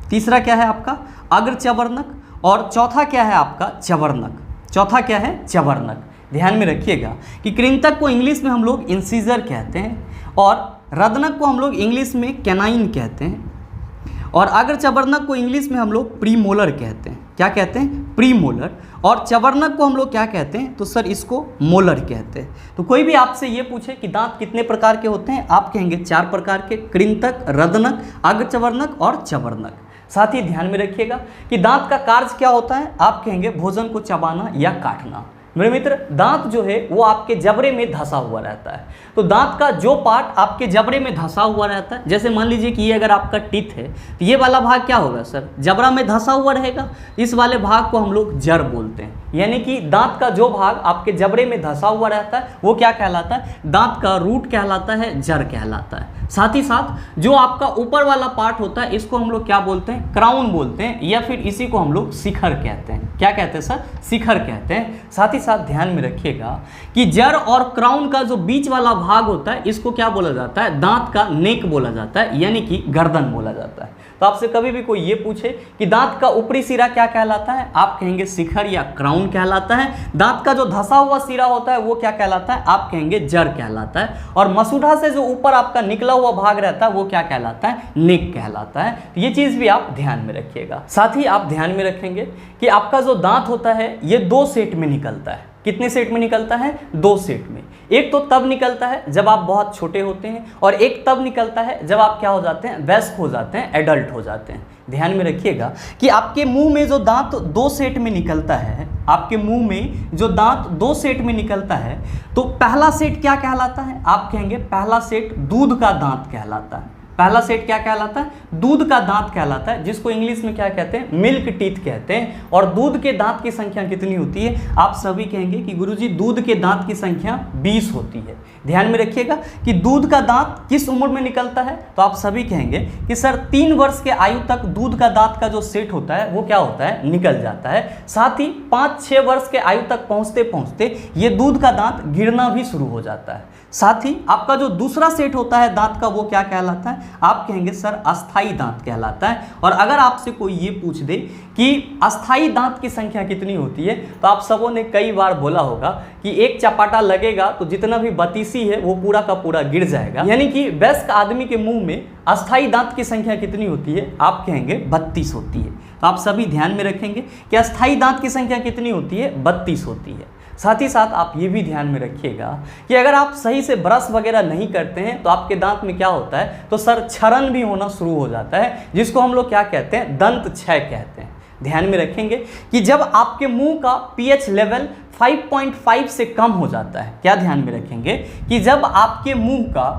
तीसरा क्या है आपका? अग्रचवर्णक। और चौथा क्या है आपका? चवर्णक। चौथा क्या है? चवर्णक। ध्यान में रखिएगा कि कृंतक को इंग्लिश में हम लोग इंसीजर कहते हैं, और रदनक को हम लोग इंग्लिश में कैनाइन कहते हैं, और अग्रचवर्णक को इंग्लिश में हम लोग प्रीमोलर कहते हैं। क्या कहते हैं? प्रीमोलर। और चवर्णक को हम लोग क्या कहते हैं? तो सर इसको मोलर कहते हैं। तो कोई भी आपसे ये पूछे कि दांत कितने प्रकार के होते हैं, आप कहेंगे 4 प्रकार के, कृंतक, रदनक, अग्रचवर्णक और चवर्णक। साथ ही ध्यान में रखिएगा कि दांत का कार्य क्या होता है। आप कहेंगे भोजन को चबाना या काटना। मेरे मित्र, दांत जो है वो आपके जबड़े में धंसा हुआ रहता है। तो दांत का जो पार्ट आपके जबड़े में धंसा हुआ रहता है, जैसे मान लीजिए कि ये अगर आपका टीथ है तो ये वाला भाग क्या होगा सर? जबड़ा में धंसा हुआ रहेगा। इस वाले भाग को हम लोग जड़ बोलते हैं, यानी कि दांत का जो भाग आपके जबड़े में धंसा हुआ रहता है वो क्या कहलाता है? दांत का रूट कहलाता है, जड़ कहलाता है। साथ ही साथ जो आपका ऊपर वाला पार्ट होता है इसको हम लोग क्या बोलते हैं? क्राउन बोलते हैं, या फिर इसी को हम लोग शिखर कहते हैं। क्या कहते हैं सर? शिखर कहते हैं। साथ ही साथ ध्यान में रखिएगा कि जड़ और क्राउन का जो बीच वाला भाग होता है इसको क्या बोला जाता है? दांत का नेक बोला जाता है, यानी कि गर्दन बोला जाता है। तो आपसे कभी भी कोई ये पूछे कि दांत का ऊपरी सिरा क्या कहलाता है, आप कहेंगे शिखर या क्राउन कहलाता है। दांत का जो धंसा हुआ सिरा होता है वो क्या कहलाता है? आप कहेंगे जड़ कहलाता है। और मसूढ़ा से जो ऊपर आपका निकला हुआ भाग रहता है वो क्या कहलाता है? नेक कहलाता है। तो ये चीज भी आप ध्यान में रखिएगा। साथ ही आप ध्यान में रखेंगे कि आपका जो दांत होता है ये 2 सेट में निकलता है। कितने सेट में निकलता है? 2 सेट में। एक तो तब निकलता है जब आप बहुत छोटे होते हैं, और एक तब निकलता है जब आप क्या हो जाते हैं? वयस्क हो जाते हैं, एडल्ट हो जाते हैं। ध्यान में रखिएगा कि आपके मुंह में जो दांत 2 सेट में निकलता है, आपके मुंह में जो दांत 2 सेट में निकलता है, तो पहला सेट क्या कहलाता है? आप कहेंगे पहला सेट दूध का दांत कहलाता है। पहला सेट क्या कहलाता है? दूध का दांत कहलाता है, जिसको इंग्लिश में क्या कहते हैं? मिल्क टीथ कहते हैं। और दूध के दांत की संख्या कितनी होती है? आप सभी कहेंगे कि गुरुजी दूध के दांत की संख्या 20 होती है। ध्यान में रखिएगा कि दूध का दांत किस उम्र में निकलता है? तो आप सभी कहेंगे कि सर 3 वर्ष के आयु तक दूध का दांत का जो सेट होता है वो क्या होता है? निकल जाता है। साथ ही 5-6 वर्ष के आयु तक पहुंचते पहुंचते ये दूध का दांत गिरना भी शुरू हो जाता है। साथ ही आपका जो दूसरा सेट होता है दांत का वो क्या कहलाता है? आप कहेंगे सर अस्थाई दांत कहलाता है। और अगर आपसे कोई ये पूछ दे कि अस्थाई दांत की संख्या कितनी होती है, तो आप सबों ने कई बार बोला होगा कि एक चपाटा लगेगा तो जितना भी बतीसी है वो पूरा का पूरा गिर जाएगा। यानी कि वयस्क आदमी के मुंह में अस्थाई दांत की संख्या कितनी होती है? आप कहेंगे 32 होती है। तो आप सभी ध्यान में रखेंगे कि अस्थाई दांत की संख्या कितनी होती है? 32 होती है। साथ ही साथ आप ये भी ध्यान में रखिएगा कि अगर आप सही से ब्रश वगैरह नहीं करते हैं तो आपके दांत में क्या होता है? तो सर क्षरण भी होना शुरू हो जाता है, जिसको हम लोग क्या कहते हैं? दंत क्षय कहते हैं। ध्यान में रखेंगे कि जब आपके मुंह का पीएच लेवल 5.5 से कम हो जाता है, क्या ध्यान में रखेंगे कि जब आपके मुंह का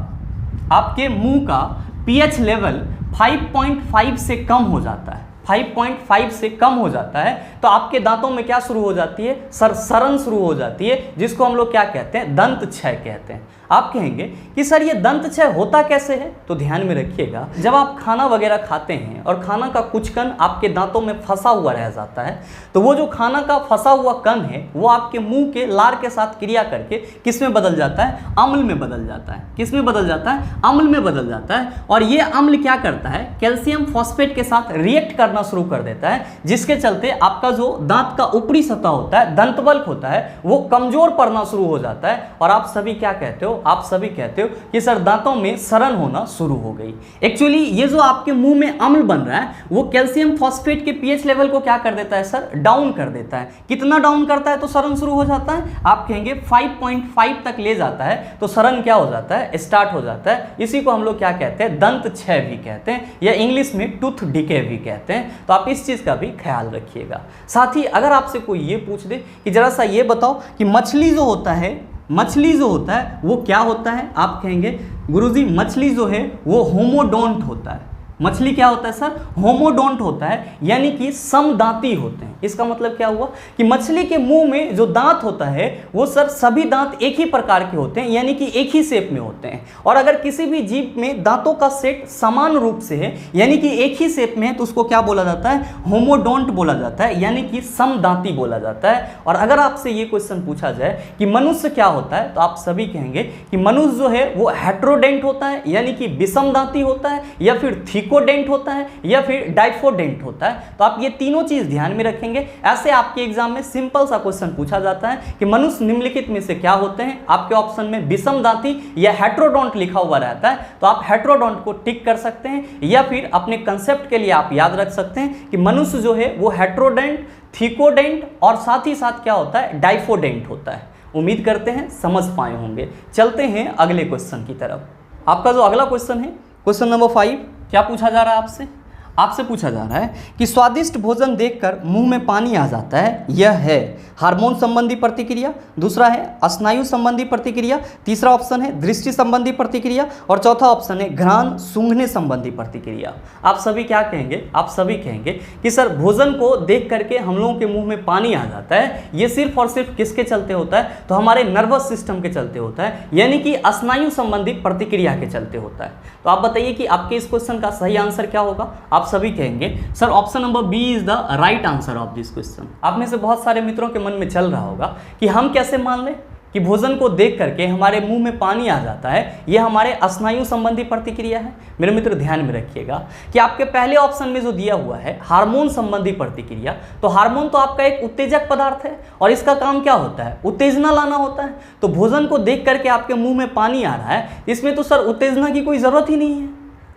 पीएच लेवल 5.5 से कम हो जाता है, 5.5 से कम हो जाता है, तो आपके दांतों में क्या शुरू हो जाती है? सरसरन शुरू हो जाती है, जिसको हम लोग क्या कहते हैं? दंत क्षय कहते हैं। आप कहेंगे कि सर ये दंत क्षय होता कैसे है? तो ध्यान में रखिएगा, जब आप खाना वगैरह खाते हैं और खाना का कुछ कण आपके दांतों में फंसा हुआ रह जाता है, तो वो जो खाना का फंसा हुआ कण है वो आपके मुंह के लार के साथ क्रिया करके किस में बदल जाता है? अम्ल में बदल जाता है। किस में बदल जाता है? अम्ल में बदल जाता है। और ये अम्ल क्या करता है? कैल्शियम फॉस्फेट के साथ रिएक्ट करना शुरू कर देता है, जिसके चलते आपका जो दांत का ऊपरी सतह होता है, दंतबल्क होता है, वो कमजोर पड़ना शुरू हो जाता है। और आप सभी क्या कहते हो? आप सभी कहते हो कि सर दांतों में सड़न होना शुरू हो गई। एक्चुअली ये जो आपके मुंह में अम्ल बन रहा है वो कैल्शियम फॉस्फेट के पीएच लेवल को क्या कर देता है सर? डाउन कर देता है। कितना डाउन करता है तो सड़न शुरू हो जाता है? आप कहेंगे 5.5 तक ले जाता है तो सड़न क्या हो जाता है? स्टार्ट हो जाता है। इसी को हम लोग क्या कहते हैं? दंत क्षय भी कहते हैं, या इंग्लिश में टूथ डिके भी कहते हैं। तो आप इस चीज का भी ख्याल रखिएगा। साथ ही अगर आपसे कोई ये पूछ दे कि जरा सा ये बताओ कि मछली जो होता है वो क्या होता है? आप कहेंगे गुरुजी मछली जो है वो होमोडोंट होता है। मछली क्या होता है सर? होमोडोंट होता है, यानी कि समदांती होते हैं। इसका मतलब क्या हुआ कि मछली के मुंह में जो दांत होता है वो सर सभी दांत एक ही प्रकार के होते हैं, यानी कि एक ही शेप में होते हैं। और अगर किसी भी जीव में दांतों का सेट समान रूप से है, यानी कि एक ही शेप में है, तो उसको क्या बोला जाता है? होमोडोंट बोला जाता है, यानी कि समदांती बोला जाता है। और अगर आपसे ये क्वेश्चन पूछा जाए कि मनुष्य क्या होता है, तो आप सभी कहेंगे कि मनुष्य जो है वो हेट्रोडेंट होता है, यानी कि विषमदांती होता है, या फिर थिकोडेंट होता है, या फिर डाइफोडेंट होता है। तो आप ये तीनों चीज ध्यान में रखेंगे। ऐसे आपके एग्जाम में सिंपल सा क्वेश्चन पूछा जाता है कि मनुष्य निम्नलिखित में से क्या होते हैं? आपके ऑप्शन में विषमदांती या हेट्रोडोंट लिखा हुआ रहता है, तो आप हेट्रोडोंट को टिक कर सकते हैं, या फिर अपने कंसेप्ट के लिए आप याद रख सकते हैं कि मनुष्य जो है वो हेट्रोडेंट, थिकोडेंट और साथ ही साथ क्या होता है? डाइफोडेंट होता है। उम्मीद करते हैं समझ पाए होंगे। चलते हैं अगले क्वेश्चन की तरफ। आपका जो अगला क्वेश्चन है, क्वेश्चन नंबर 5, क्या पूछा जा रहा है आपसे? आपसे पूछा जा रहा है कि स्वादिष्ट भोजन देखकर मुंह में पानी आ जाता है, यह है हार्मोन संबंधी प्रतिक्रिया, दूसरा है स्नायु संबंधी प्रतिक्रिया, तीसरा ऑप्शन है दृष्टि संबंधी प्रतिक्रिया, और चौथा ऑप्शन है घ्राण सूंघने संबंधी प्रतिक्रिया। आप सभी क्या कहेंगे? आप सभी कहेंगे कि सर भोजन को देख करके हम लोगों के मुंह में पानी आ जाता है, ये सिर्फ और सिर्फ किसके चलते होता है? तो हमारे नर्वस सिस्टम के चलते होता है, यानी कि स्नायु संबंधी प्रतिक्रिया के चलते होता है। तो आप बताइए कि आपके इस क्वेश्चन का सही आंसर क्या होगा? आप सभी कहेंगे sir option number B is the right answer of this question. आप में से बहुत सारे मित्रों के मन में चल रहा होगा कि हम कैसे मान लें कि भोजन को देख करके हमारे मुंह में पानी आ जाता है, यह हमारे स्नायु संबंधी प्रतिक्रिया है। मेरे मित्र ध्यान में रखिएगा कि आपके पहले ऑप्शन में जो दिया हुआ है हार्मोन संबंधी प्रतिक्रिया, तो हार्मोन तो आपका एक उत्तेजक पदार्थ है और इसका काम क्या होता है? उत्तेजना लाना होता है। तो भोजन को देख करके आपके मुंह में पानी आ रहा है, इसमें तो सर उत्तेजना की कोई जरूरत ही नहीं है।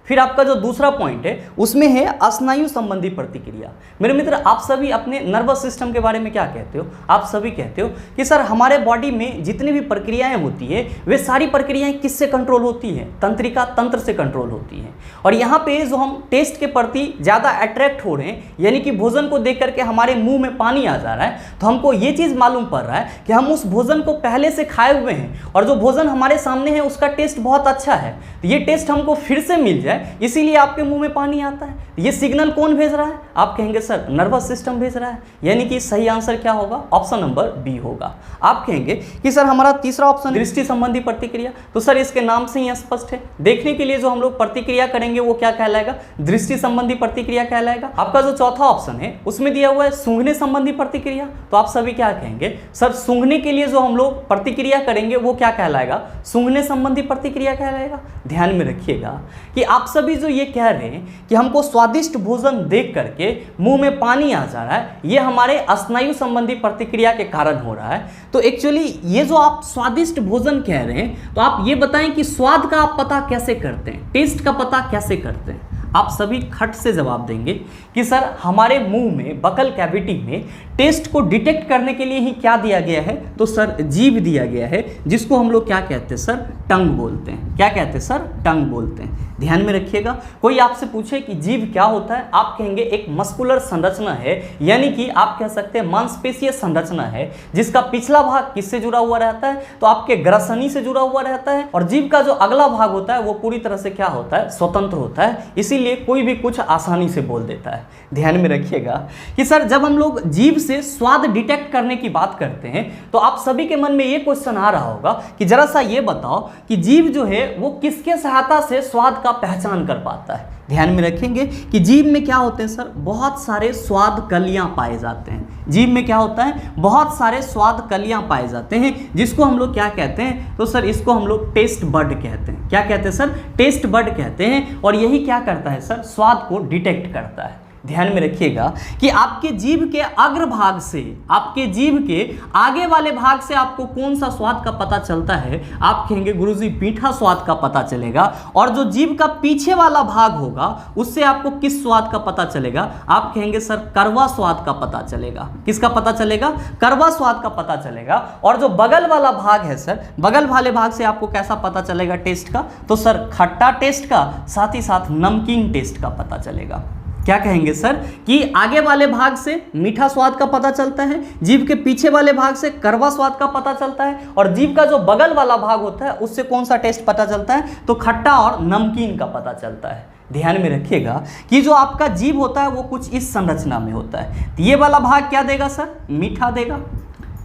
फिर आपका जो दूसरा पॉइंट है उसमें है स्नायु संबंधी प्रतिक्रिया। मेरे मित्र आप सभी अपने नर्वस सिस्टम के बारे में क्या कहते हो? आप सभी कहते हो कि सर हमारे बॉडी में जितनी भी प्रक्रियाएं होती है वे सारी प्रक्रियाएं किससे कंट्रोल होती हैं? तंत्रिका तंत्र से कंट्रोल होती हैं। और यहाँ पे जो हम टेस्ट के प्रति ज़्यादा अट्रैक्ट हो रहे हैं, यानी कि भोजन को देख करके हमारे मुंह में पानी आ जा रहा है, तो हमको ये चीज़ मालूम पड़ रहा है कि हम उस भोजन को पहले से खाए हुए हैं और जो भोजन हमारे सामने है उसका टेस्ट बहुत अच्छा है, तो ये टेस्ट हमको फिर से मिल जाए, इसीलिए आपके मुंह में पानी आता है। ये सिग्नल कौन भेज रहा है? आप कहेंगे सर नर्वस सिस्टम भेज रहा है, यानी कि सही आंसर क्या होगा? ऑप्शन नंबर बी होगा। आप कहेंगे कि सर हमारा तीसरा ऑप्शन दृष्टि संबंधी प्रतिक्रिया, तो सर इसके नाम से ही स्पष्ट है, देखने के लिए जो हम लोग प्रतिक्रिया करेंगे वो क्या कहलाएगा? दृष्टि संबंधी प्रतिक्रिया कहलाएगा। आपका जो चौथा ऑप्शन है उसमें दिया हुआ है सूंघने संबंधी प्रतिक्रिया, तो आप सभी क्या कहेंगे? सर सूंघने के लिए जो हम लोग प्रतिक्रिया करेंगे वो क्या कहलाएगा? सूंघने संबंधी प्रतिक्रिया कहलाएगा। ध्यान में रखिएगा कि आप सभी जो ये कह रहे हैं कि हमको स्वादिष्ट भोजन देख करके मुंह में पानी आ जा रहा है, ये हमारे स्नायु संबंधी प्रतिक्रिया के कारण हो रहा है। तो एक्चुअली ये जो आप स्वादिष्ट भोजन कह रहे हैं, तो आप ये बताएं कि स्वाद का आप पता कैसे करते हैं? टेस्ट का पता कैसे करते हैं? आप सभी खट से जवाब देंगे कि सर हमारे मुंह में बकल कैविटी में टेस्ट को डिटेक्ट करने के लिए ही क्या दिया गया है? तो सर जीभ दिया गया है, जिसको हम लोग क्या कहते हैं सर? टंग बोलते हैं। क्या कहते हैं सर? टंग बोलते हैं। ध्यान में रखिएगा, कोई आपसे पूछे कि जीभ क्या होता है, आप कहेंगे एक मस्कुलर संरचना है, यानी कि आप कह सकते हैं मांसपेशीय संरचना है, जिसका पिछला भाग किससे जुड़ा हुआ रहता है? तो आपके ग्रसनी से जुड़ा हुआ रहता है, और जीभ का जो अगला भाग होता है वो पूरी तरह से क्या होता है? स्वतंत्र होता है। इसीलिए इसीलिए कोई भी कुछ आसानी से बोल देता है। ध्यान में रखिएगा कि सर जब हम लोग जीभ से स्वाद डिटेक्ट करने की बात करते हैं तो आप सभी के मन में ये क्वेश्चन आ रहा होगा कि जरा सा ये बताओ कि जीभ जो है वो किसके सहायता से स्वाद का पहचान कर पाता है। ध्यान में रखेंगे कि जीभ में क्या होते हैं सर, बहुत सारे स्वाद कलियां पाए जाते हैं। जीभ में क्या होता है, बहुत सारे स्वाद कलियां पाए जाते हैं, जिसको हम लोग क्या कहते हैं, तो सर इसको हम लोग टेस्ट बड कहते हैं। क्या कहते हैं सर, टेस्ट बड कहते हैं। और यही क्या करता है सर, स्वाद को डिटेक्ट करता है। ध्यान में रखिएगा कि आपके जीभ के अग्रभाग से, आपके जीभ के आगे वाले भाग से आपको कौन सा स्वाद का पता चलता है। आप कहेंगे गुरुजी मीठा स्वाद का पता चलेगा। और जो जीभ का पीछे वाला भाग होगा उससे आपको किस स्वाद का पता चलेगा। आप कहेंगे सर कड़वा स्वाद का पता चलेगा। किसका पता चलेगा, कड़वा स्वाद का पता चलेगा। और जो बगल वाला भाग है सर, बगल वाले भाग से आपको कैसा पता चलेगा टेस्ट का, तो सर खट्टा टेस्ट का, साथ ही साथ नमकीन टेस्ट का पता चलेगा। क्या कहेंगे सर कि आगे वाले भाग से मीठा स्वाद का पता चलता है, जीभ के पीछे वाले भाग से कड़वा स्वाद का पता चलता है, और जीभ का जो बगल वाला भाग होता है उससे कौन सा टेस्ट पता चलता है, तो खट्टा और नमकीन का पता चलता है। ध्यान में रखिएगा कि जो आपका जीभ होता है वो कुछ इस संरचना में होता है। ये वाला भाग क्या देगा सर, मीठा देगा।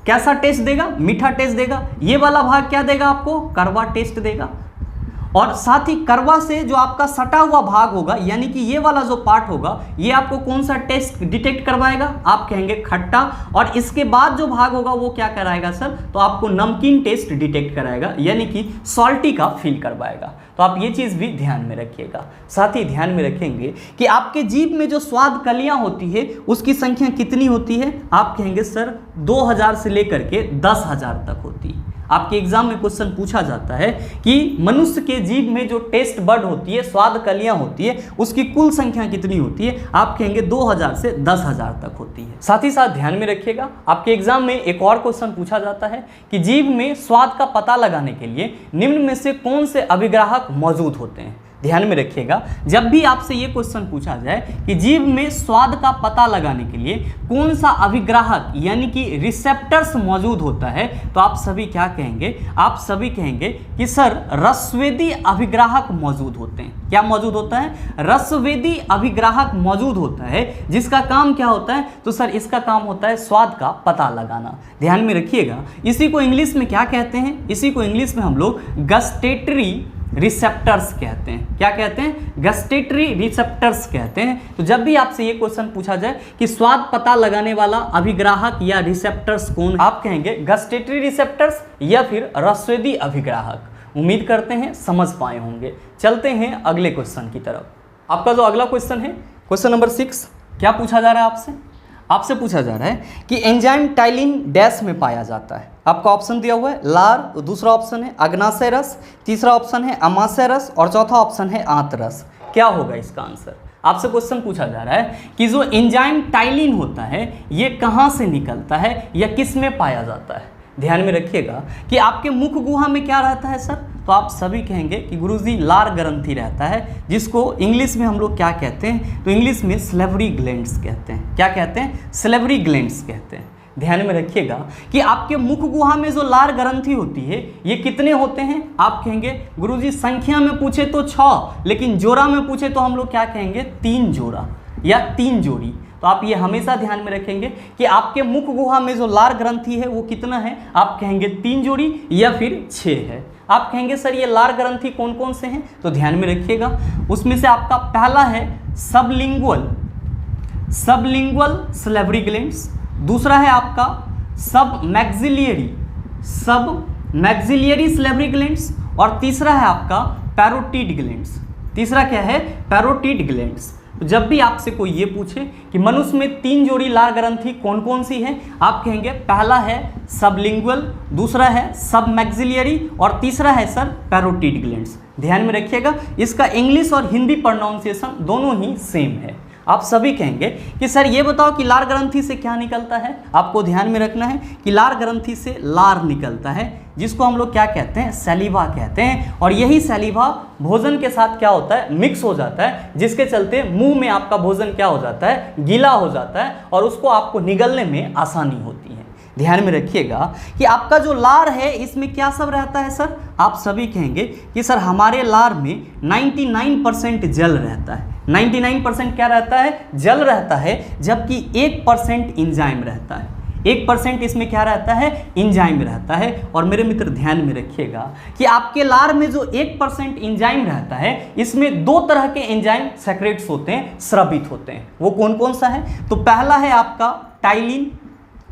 कैसा टेस्ट देगा, मीठा टेस्ट देगा। ये वाला भाग क्या देगा आपको, कड़वा टेस्ट देगा। और साथ ही कड़वा से जो आपका सटा हुआ भाग होगा, यानी कि ये वाला जो पार्ट होगा, ये आपको कौन सा टेस्ट डिटेक्ट करवाएगा, आप कहेंगे खट्टा। और इसके बाद जो भाग होगा वो क्या कराएगा सर, तो आपको नमकीन टेस्ट डिटेक्ट कराएगा, यानी कि सॉल्टी का फील करवाएगा। तो आप ये चीज़ भी ध्यान में रखिएगा। साथ ही ध्यान में रखेंगे कि आपके जीभ में जो स्वाद कलियां होती है उसकी संख्या कितनी होती है। आप कहेंगे सर 2000 से लेकर के 10,000 तक होती है। आपके एग्जाम में क्वेश्चन पूछा जाता है कि मनुष्य के जीभ में जो टेस्ट बड होती है, स्वाद कलियां होती है, उसकी कुल संख्या कितनी होती है। आप कहेंगे 2000 से 10,000 तक होती है। साथ ही साथ ध्यान में रखिएगा, आपके एग्जाम में एक और क्वेश्चन पूछा जाता है कि जीभ में स्वाद का पता लगाने के लिए निम्न में से कौन से अभिग्राहक मौजूद होते हैं। ध्यान में रखिएगा, जब भी आपसे ये क्वेश्चन पूछा जाए कि जीभ में स्वाद का पता लगाने के लिए कौन सा अभिग्राहक यानी कि रिसेप्टर्स मौजूद होता है, तो आप सभी क्या कहेंगे, आप सभी कहेंगे कि सर रसवेदी अभिग्राहक मौजूद होते हैं। क्या मौजूद होता है, रसवेदी अभिग्राहक मौजूद होता है, जिसका काम क्या होता है, तो सर इसका काम होता है स्वाद का पता लगाना। ध्यान में रखिएगा, इसी को इंग्लिश में क्या कहते हैं, इसी को इंग्लिश में हम लोग गस्टेटरी रिसेप्टर्स कहते हैं। क्या कहते हैं, गस्टेटरी रिसेप्टर्स कहते हैं। तो जब भी आपसे ये क्वेश्चन पूछा जाए कि स्वाद पता लगाने वाला अभिग्राहक या रिसेप्टर्स कौन, आप कहेंगे गस्टेटरी रिसेप्टर्स या फिर रसवेदी अभिग्राहक। उम्मीद करते हैं समझ पाए होंगे। चलते हैं अगले क्वेश्चन की तरफ। आपका जो अगला क्वेश्चन है, क्वेश्चन नंबर 6, क्या पूछा जा रहा है आपसे, आपसे पूछा जा रहा है कि एंजाइम टाइलिन डैश में पाया जाता है। आपका ऑप्शन दिया हुआ है लार, दूसरा ऑप्शन है अग्नाशय रस, तीसरा ऑप्शन है अमाशय रस और चौथा ऑप्शन है आंत रस। क्या होगा इसका आंसर। आपसे क्वेश्चन पूछा जा रहा है कि जो एंजाइम टाइलिन होता है ये कहाँ से निकलता है या किस में पाया जाता है। ध्यान में रखिएगा कि आपके मुख गुहा में क्या रहता है सर, तो आप सभी कहेंगे कि गुरुजी लार ग्रंथि रहता है, जिसको इंग्लिश में हम लोग क्या कहते हैं, तो इंग्लिश में सलेवरी ग्लैंड्स कहते हैं। क्या कहते हैं, सलेवरी ग्लैंड्स कहते हैं। ध्यान में रखिएगा कि आपके मुख गुहा में जो लार ग्रंथि होती है ये कितने होते हैं। आप कहेंगे गुरुजी संख्या में पूछे तो 6, लेकिन जोड़ा में पूछे तो हम लोग क्या कहेंगे 3 जोड़ा या 3 जोड़ी। तो आप ये हमेशा ध्यान में रखेंगे कि आपके मुख गुहा में जो लार ग्रंथि है वो कितना है। आप कहेंगे 3 जोड़ी या फिर 6 है। आप कहेंगे सर ये लार ग्रंथि कौन कौन से हैं, तो ध्यान में रखिएगा उसमें से आपका पहला है सबलिंगुअल सलेवरी ग्लैंड्स, दूसरा है आपका सब मैक्सिलियरी सलेवरी ग्लैंड्स और तीसरा है आपका पैरोटिड ग्लैंड्स। तीसरा क्या है, पैरोटिड ग्लैंड्स। तो जब भी आपसे कोई ये पूछे कि मनुष्य में 3 जोड़ी लार ग्रंथि कौन कौन सी हैं, आप कहेंगे पहला है सबलिंगुअल, दूसरा है सब मैक्सिलियरी और तीसरा है सर पैरोटिड ग्लैंड्स। ध्यान में रखिएगा इसका इंग्लिश और हिंदी प्रोनाउंसिएशन दोनों ही सेम है। आप सभी कहेंगे कि सर ये बताओ कि लार ग्रंथि से क्या निकलता है। आपको ध्यान में रखना है कि लार ग्रंथि से लार निकलता है, जिसको हम लोग क्या कहते हैं, सैलिवा कहते हैं। और यही सैलिवा भोजन के साथ क्या होता है, मिक्स हो जाता है, जिसके चलते मुंह में आपका भोजन क्या हो जाता है, गीला हो जाता है और उसको आपको निगलने में आसानी होती है। ध्यान में रखिएगा कि आपका जो लार है इसमें क्या सब रहता है सर। आप सभी कहेंगे कि सर हमारे लार में 99% जल रहता है। 99% क्या रहता है, जल रहता है, जबकि 1% इंजाइम रहता है। 1% इसमें क्या रहता है, इंजाइम रहता है। और मेरे मित्र ध्यान में रखिएगा कि आपके लार में जो 1% इंजाइम रहता है, इसमें दो तरह के एंजाइम सेक्रेट्स होते हैं, स्रावित होते हैं। वो कौन कौन सा है? तो पहला है आपका टाइलिन।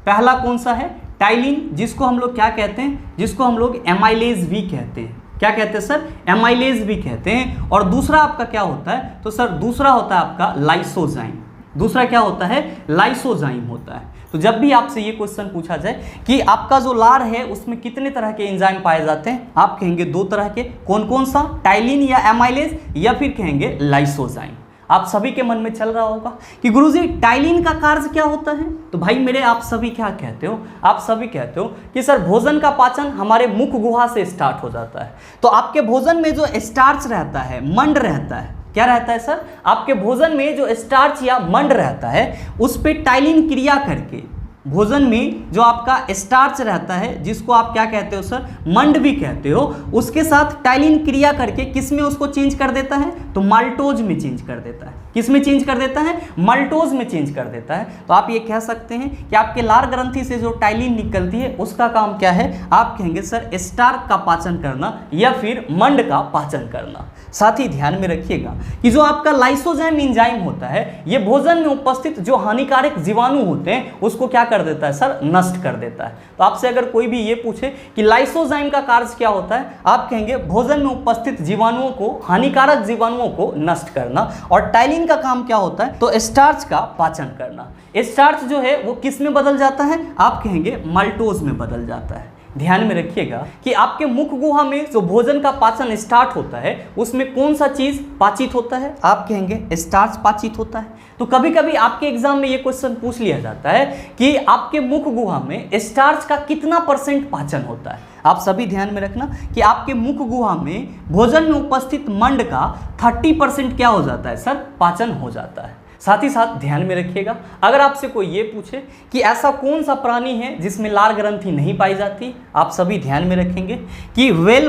पहला कौन सा है? टाइलिन, जिसको हम लोग क्या कहते हैं, जिसको हम लोग एमाइलेज भी कहते हैं। क्या कहते हैं सर? एमाइलेज भी कहते हैं। और दूसरा आपका क्या होता है? तो सर दूसरा होता है आपका लाइसोजाइम। दूसरा क्या होता है? लाइसोजाइम होता है। तो जब भी आपसे ये क्वेश्चन पूछा जाए कि आपका जो लार है उसमें कितने तरह के एंजाइम पाए जाते हैं, आप कहेंगे दो तरह के। कौन कौन सा? टाइलिन या एमाइलेज, या फिर कहेंगे लाइसोजाइम। आप सभी के मन में चल रहा होगा कि गुरुजी टाइलिन का कार्य क्या होता है? तो भाई मेरे आप सभी क्या कहते हो? आप सभी कहते हो कि सर भोजन का पाचन हमारे मुख गुहा से स्टार्ट हो जाता है। तो आपके भोजन में जो स्टार्च रहता है, मंड रहता है, क्या रहता है सर? आपके भोजन में जो स्टार्च या मंड रहता है उस पे टाइलिन क्रिया करके, भोजन में जो आपका स्टार्च रहता है जिसको आप क्या कहते हो सर? मंड भी कहते हो, उसके साथ टाइलिन क्रिया करके किस में उसको चेंज कर देता है? तो माल्टोज में चेंज कर देता है। किस में चेंज कर देता है? माल्टोज में चेंज कर देता है। तो आप ये कह सकते हैं कि आपके लार ग्रंथि से जो टाइलिन निकलती है उसका काम क्या है? आप कहेंगे सर स्टार्च का पाचन करना या फिर मंड का पाचन करना। साथ ही ध्यान में रखिएगा कि जो आपका लाइसोजाइम एंजाइम होता है ये भोजन में उपस्थित जो हानिकारक जीवाणु होते हैं उसको क्या कर देता है सर? नष्ट कर देता है। तो आपसे अगर कोई भी ये पूछे कि लाइसोजाइम का कार्य क्या होता है, आप कहेंगे भोजन में उपस्थित जीवाणुओं को, हानिकारक जीवाणुओं को नष्ट करना। और टाइलिन का काम क्या होता है? तो स्टार्च का पाचन करना। स्टार्च जो है वो किस में बदल जाता है? आप कहेंगे माल्टोज में बदल जाता है। ध्यान में रखिएगा कि आपके मुख गुहा में जो भोजन का पाचन स्टार्ट होता है उसमें कौन सा चीज पाचित होता है? आप कहेंगे स्टार्च पाचित होता है। तो कभी कभी आपके एग्जाम में ये क्वेश्चन पूछ लिया जाता है कि आपके मुख गुहा में स्टार्च का कितना % पाचन होता है। आप सभी ध्यान में रखना कि आपके मुख गुहा में भोजन में उपस्थित मंड का 30% क्या हो जाता है सर? पाचन हो जाता है। साथ ही साथ ध्यान में रखिएगा अगर आपसे कोई ये पूछे कि ऐसा कौन सा प्राणी है जिसमें लार ग्रंथि नहीं पाई जाती, आप सभी ध्यान में रखेंगे कि व्हेल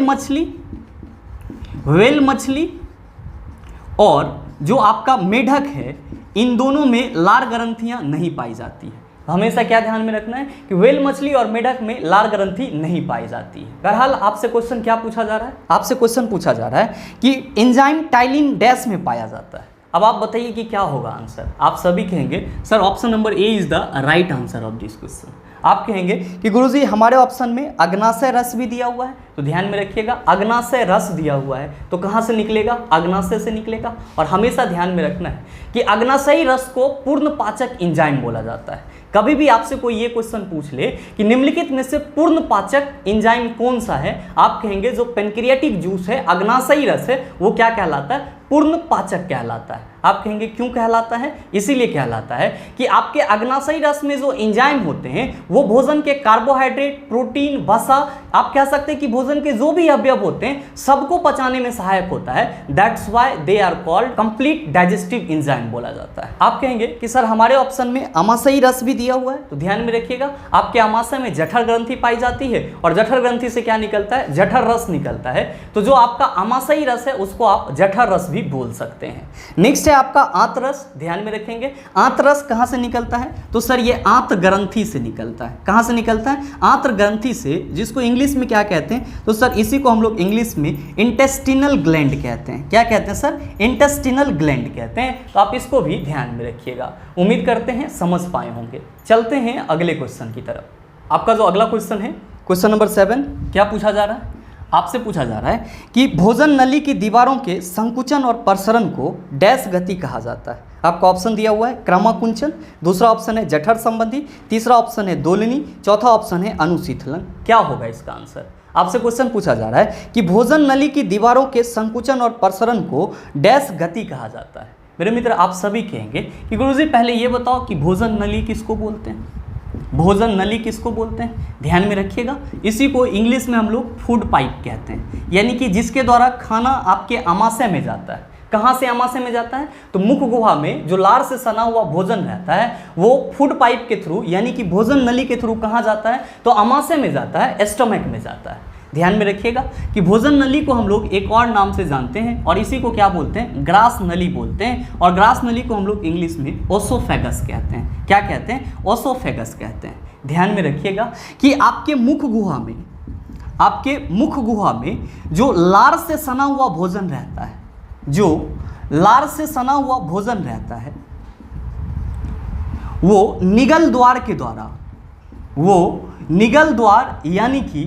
मछली और जो आपका मेढक है इन दोनों में लार ग्रंथियां नहीं पाई जाती है। हमेशा क्या ध्यान में रखना है कि व्हेल मछली और मेढक में लार ग्रंथि नहीं पाई जाती है। बहरहाल आपसे क्वेश्चन क्या पूछा जा रहा है? आपसे क्वेश्चन पूछा जा रहा है कि एंजाइम टाइलिन डैश में पाया जाता है। अब आप बताइए कि क्या होगा आंसर? आप सभी कहेंगे sir option number A is the right answer of this question. आप कहेंगे कि गुरुजी हमारे ऑप्शन में अग्नाशय रस भी दिया हुआ है। तो ध्यान में रखिएगा अग्नाशय रस दिया हुआ है तो कहाँ से निकलेगा? अग्नाशय से निकलेगा। और हमेशा ध्यान में रखना है कि अग्नाशयी रस को पूर्ण पाचक एंजाइम बोला जाता है। कभी भी आपसे कोई ये क्वेश्चन पूछ ले कि निम्नलिखित में से पूर्ण पाचक एंजाइम कौन सा है, आप कहेंगे जो पेनक्रियाटिक जूस है, अग्नाशयी रस है, वो क्या कहलाता है? पूर्ण पाचक कहलाता है। आप कहेंगे क्यों कहलाता है? इसीलिए कहलाता है कि आपके अग्नाशयी रस में जो एंजाइम होते हैं वो भोजन के कार्बोहाइड्रेट, प्रोटीन, वसा, आप कह सकते हैं कि भोजन के जो भी अवयव होते हैं सबको पचाने में सहायक होता है। That's why they are called complete digestive enzyme बोला जाता है। आप कहेंगे कि सर हमारे ऑप्शन में अमाशयी रस भी दिया हुआ है। तो ध्यान में रखिएगा आपके अमाशय में जठर ग्रंथि पाई जाती है और जठर ग्रंथि से क्या निकलता है? जठर रस निकलता है। तो जो आपका अमाशयी रस है उसको आप जठर रस भी बोल सकते हैं। नेक्स्ट है आपका आंतरस। ध्यान में रखेंगे आंतरस कहां से निकलता है? तो सर ये आंत ग्रंथि से निकलता है। कहां से निकलता है? आंत ग्रंथि से, जिसको इंग्लिश में क्या कहते हैं? तो सर इसी को हम लोग इंग्लिश में इंटेस्टिनल ग्लैंड कहते हैं। क्या कहते हैं सर? इंटेस्टिनल ग्लैंड कहते हैं। तो आप इसको भी ध्यान में रखिएगा। उम्मीद करते हैं समझ पाए होंगे। चलते हैं अगले क्वेश्चन की तरफ। आपका जो अगला क्वेश्चन है क्वेश्चन नंबर 7, क्या पूछा जा रहा है? आपसे पूछा जा रहा है कि भोजन नली की दीवारों के संकुचन और प्रसरण को डैश गति कहा जाता है। आपका ऑप्शन दिया हुआ है क्रमाकुंचन, दूसरा ऑप्शन है जठर संबंधी, तीसरा ऑप्शन है दोलनी, चौथा ऑप्शन है अनुशीतलन। क्या होगा इसका आंसर? आपसे क्वेश्चन पूछा जा रहा है कि भोजन नली की दीवारों के संकुचन और प्रसरण को डैश गति कहा जाता है। मेरे मित्र आप सभी कहेंगे कि गुरुजी पहले ये बताओ कि भोजन नली किसको बोलते हैं? भोजन नली किसको बोलते हैं? ध्यान में रखिएगा इसी को इंग्लिश में हम लोग फूड पाइप कहते हैं, यानी कि जिसके द्वारा खाना आपके आमाशय में जाता है। कहाँ से आमाशय में जाता है? तो मुख गुहा में जो लार से सना हुआ भोजन रहता है वो फूड पाइप के थ्रू, यानी कि भोजन नली के थ्रू कहाँ जाता है? तो आमाशय में जाता है, स्टमक में जाता है। ध्यान में रखिएगा कि भोजन नली को हम लोग एक और नाम से जानते हैं और इसी को क्या बोलते हैं, ग्रास नली बोलते हैं। और ग्रास नली को हम लोग इंग्लिश में ओसोफेगस कहते हैं। क्या कहते हैं, ओसोफेगस कहते हैं। ध्यान में रखिएगा कि आपके मुख गुहा में जो लार से सना हुआ भोजन रहता है, जो लार से सना हुआ भोजन रहता है, वो निगल द्वार यानी कि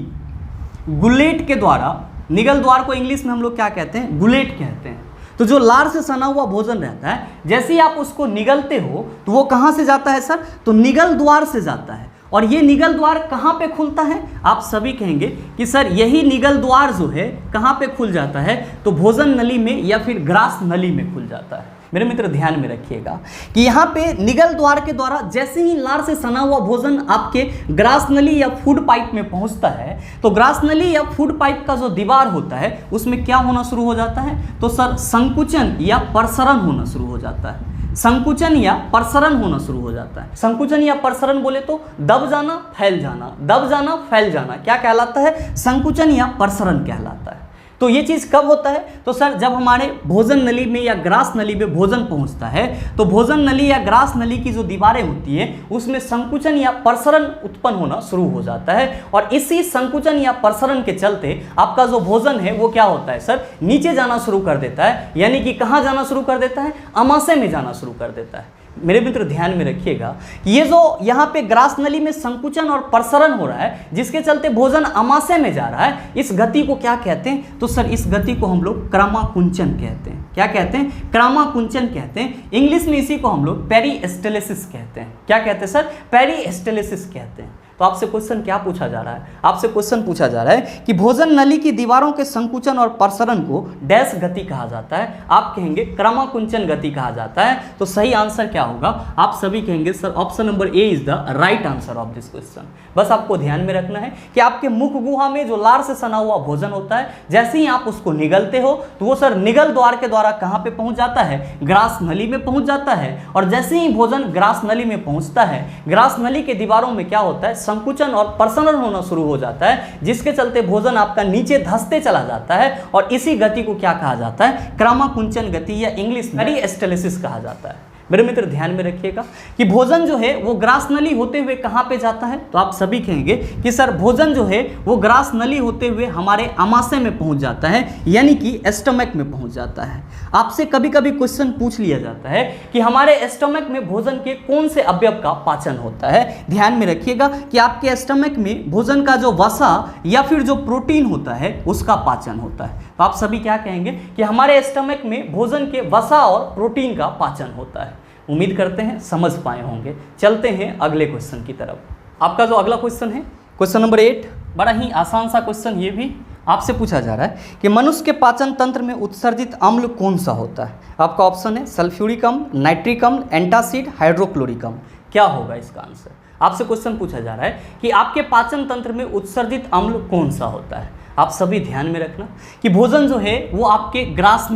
गुलेट के द्वारा, निगल द्वार को इंग्लिश में हम लोग क्या कहते हैं, गुलेट कहते हैं। तो जो लार से सना हुआ भोजन रहता है, जैसे ही आप उसको निगलते हो तो वो कहाँ से जाता है सर, तो निगल द्वार से जाता है। और ये निगल द्वार कहाँ पे खुलता है, आप सभी कहेंगे कि सर यही निगल द्वार जो है कहाँ पे खुल जाता है, तो भोजन नली में या फिर ग्रास नली में खुल जाता है। मेरे मित्र ध्यान में रखिएगा कि यहाँ पे निगल द्वार के द्वारा जैसे ही लार से सना हुआ भोजन आपके ग्रास नली या फूड पाइप में पहुँचता है, तो ग्रास नली या फूड पाइप का जो दीवार होता है उसमें क्या होना शुरू हो जाता है, तो सर संकुचन या प्रसरण होना शुरू हो जाता है। संकुचन या प्रसरण होना शुरू हो जाता है। संकुचन या प्रसरण बोले तो दब जाना, फैल जाना, दब जाना, फैल जाना, क्या कहलाता है, संकुचन या प्रसरण कहलाता है। तो ये चीज़ कब होता है, तो सर जब हमारे भोजन नली में या ग्रास नली में भोजन पहुंचता है, तो भोजन नली या ग्रास नली की जो दीवारें होती हैं उसमें संकुचन या प्रसरण उत्पन्न होना शुरू हो जाता है। और इसी संकुचन या प्रसरण के चलते आपका जो भोजन है वो क्या होता है सर, नीचे जाना शुरू कर देता है। यानी कि कहाँ जाना शुरू कर देता है, अमाशय में जाना शुरू कर देता है। मेरे मित्र ध्यान में रखिएगा कि ये जो यहाँ पे ग्रास नली में संकुचन और प्रसरण हो रहा है, जिसके चलते भोजन अमाशय में जा रहा है, इस गति को क्या कहते हैं, तो सर इस गति को हम लोग क्रमाकुंचन कहते हैं। क्या कहते हैं, क्रमाकुंचन कहते हैं। इंग्लिश में इसी को हम लोग पेरिस्टेलिसिस कहते हैं। क्या कहते हैं सर, पेरिस्टेलिसिस कहते हैं। तो आपसे क्वेश्चन क्या पूछा जा रहा है, आपसे क्वेश्चन पूछा जा रहा है कि भोजन नली की दीवारों के संकुचन और प्रसरण को डैश गति कहा जाता है। आप कहेंगे क्रमाकुंचन गति कहा जाता है। तो सही आंसर क्या होगा, आप सभी कहेंगे sir option number A is the right answer of this question. बस आपको ध्यान में रखना है कि आपके मुख गुहा में जो लार से सना हुआ भोजन होता है, जैसे ही आप उसको निगलते हो तो वो सर निगल द्वार के द्वारा कहाँ पे पहुंच जाता है, ग्रास नली में पहुंच जाता है। और जैसे ही भोजन ग्रास नली में पहुंचता है, ग्रास नली के दीवारों में क्या होता है, संकुचन और प्रसरण होना शुरू हो जाता है, जिसके चलते भोजन आपका नीचे धंसते चला जाता है। और इसी गति को क्या कहा जाता है, क्रमाकुंचन गति या इंग्लिश में पेरिस्टेलिसिस कहा जाता है। मेरे मित्र ध्यान में रखिएगा कि भोजन जो है वो ग्रास नली होते हुए कहाँ पे जाता है, तो आप सभी कहेंगे कि सर भोजन जो है वो ग्रास नली होते हुए हमारे अमाशय में पहुंच जाता है, यानी कि एस्टमक में पहुंच जाता है। आपसे कभी कभी क्वेश्चन पूछ लिया जाता है कि हमारे एस्टमक में भोजन के कौन से अवयव का पाचन होता है। ध्यान में रखिएगा कि आपके एस्टमक में भोजन का जो वसा या फिर जो प्रोटीन होता है उसका पाचन होता है। तो आप सभी क्या कहेंगे कि हमारे एस्टमक में भोजन के वसा और प्रोटीन का पाचन होता है। उम्मीद करते हैं समझ पाए होंगे। चलते हैं अगले क्वेश्चन की तरफ। आपका जो अगला क्वेश्चन है, क्वेश्चन नंबर 8, बड़ा ही आसान सा क्वेश्चन ये भी आपसे पूछा जा रहा है कि मनुष्य के पाचन तंत्र में उत्सर्जित अम्ल कौन सा होता है। आपका ऑप्शन है सल्फ्यूरिक अम्ल, नाइट्रिक अम्ल, एंटासिड, हाइड्रोक्लोरिक अम्ल। क्या होगा इसका आंसर। आपसे क्वेश्चन पूछा जा रहा है कि आपके पाचन तंत्र में उत्सर्जित अम्ल कौन सा होता है। आप सभी ध्यान में रखना कि भोजन जो है वो आपके ग्रास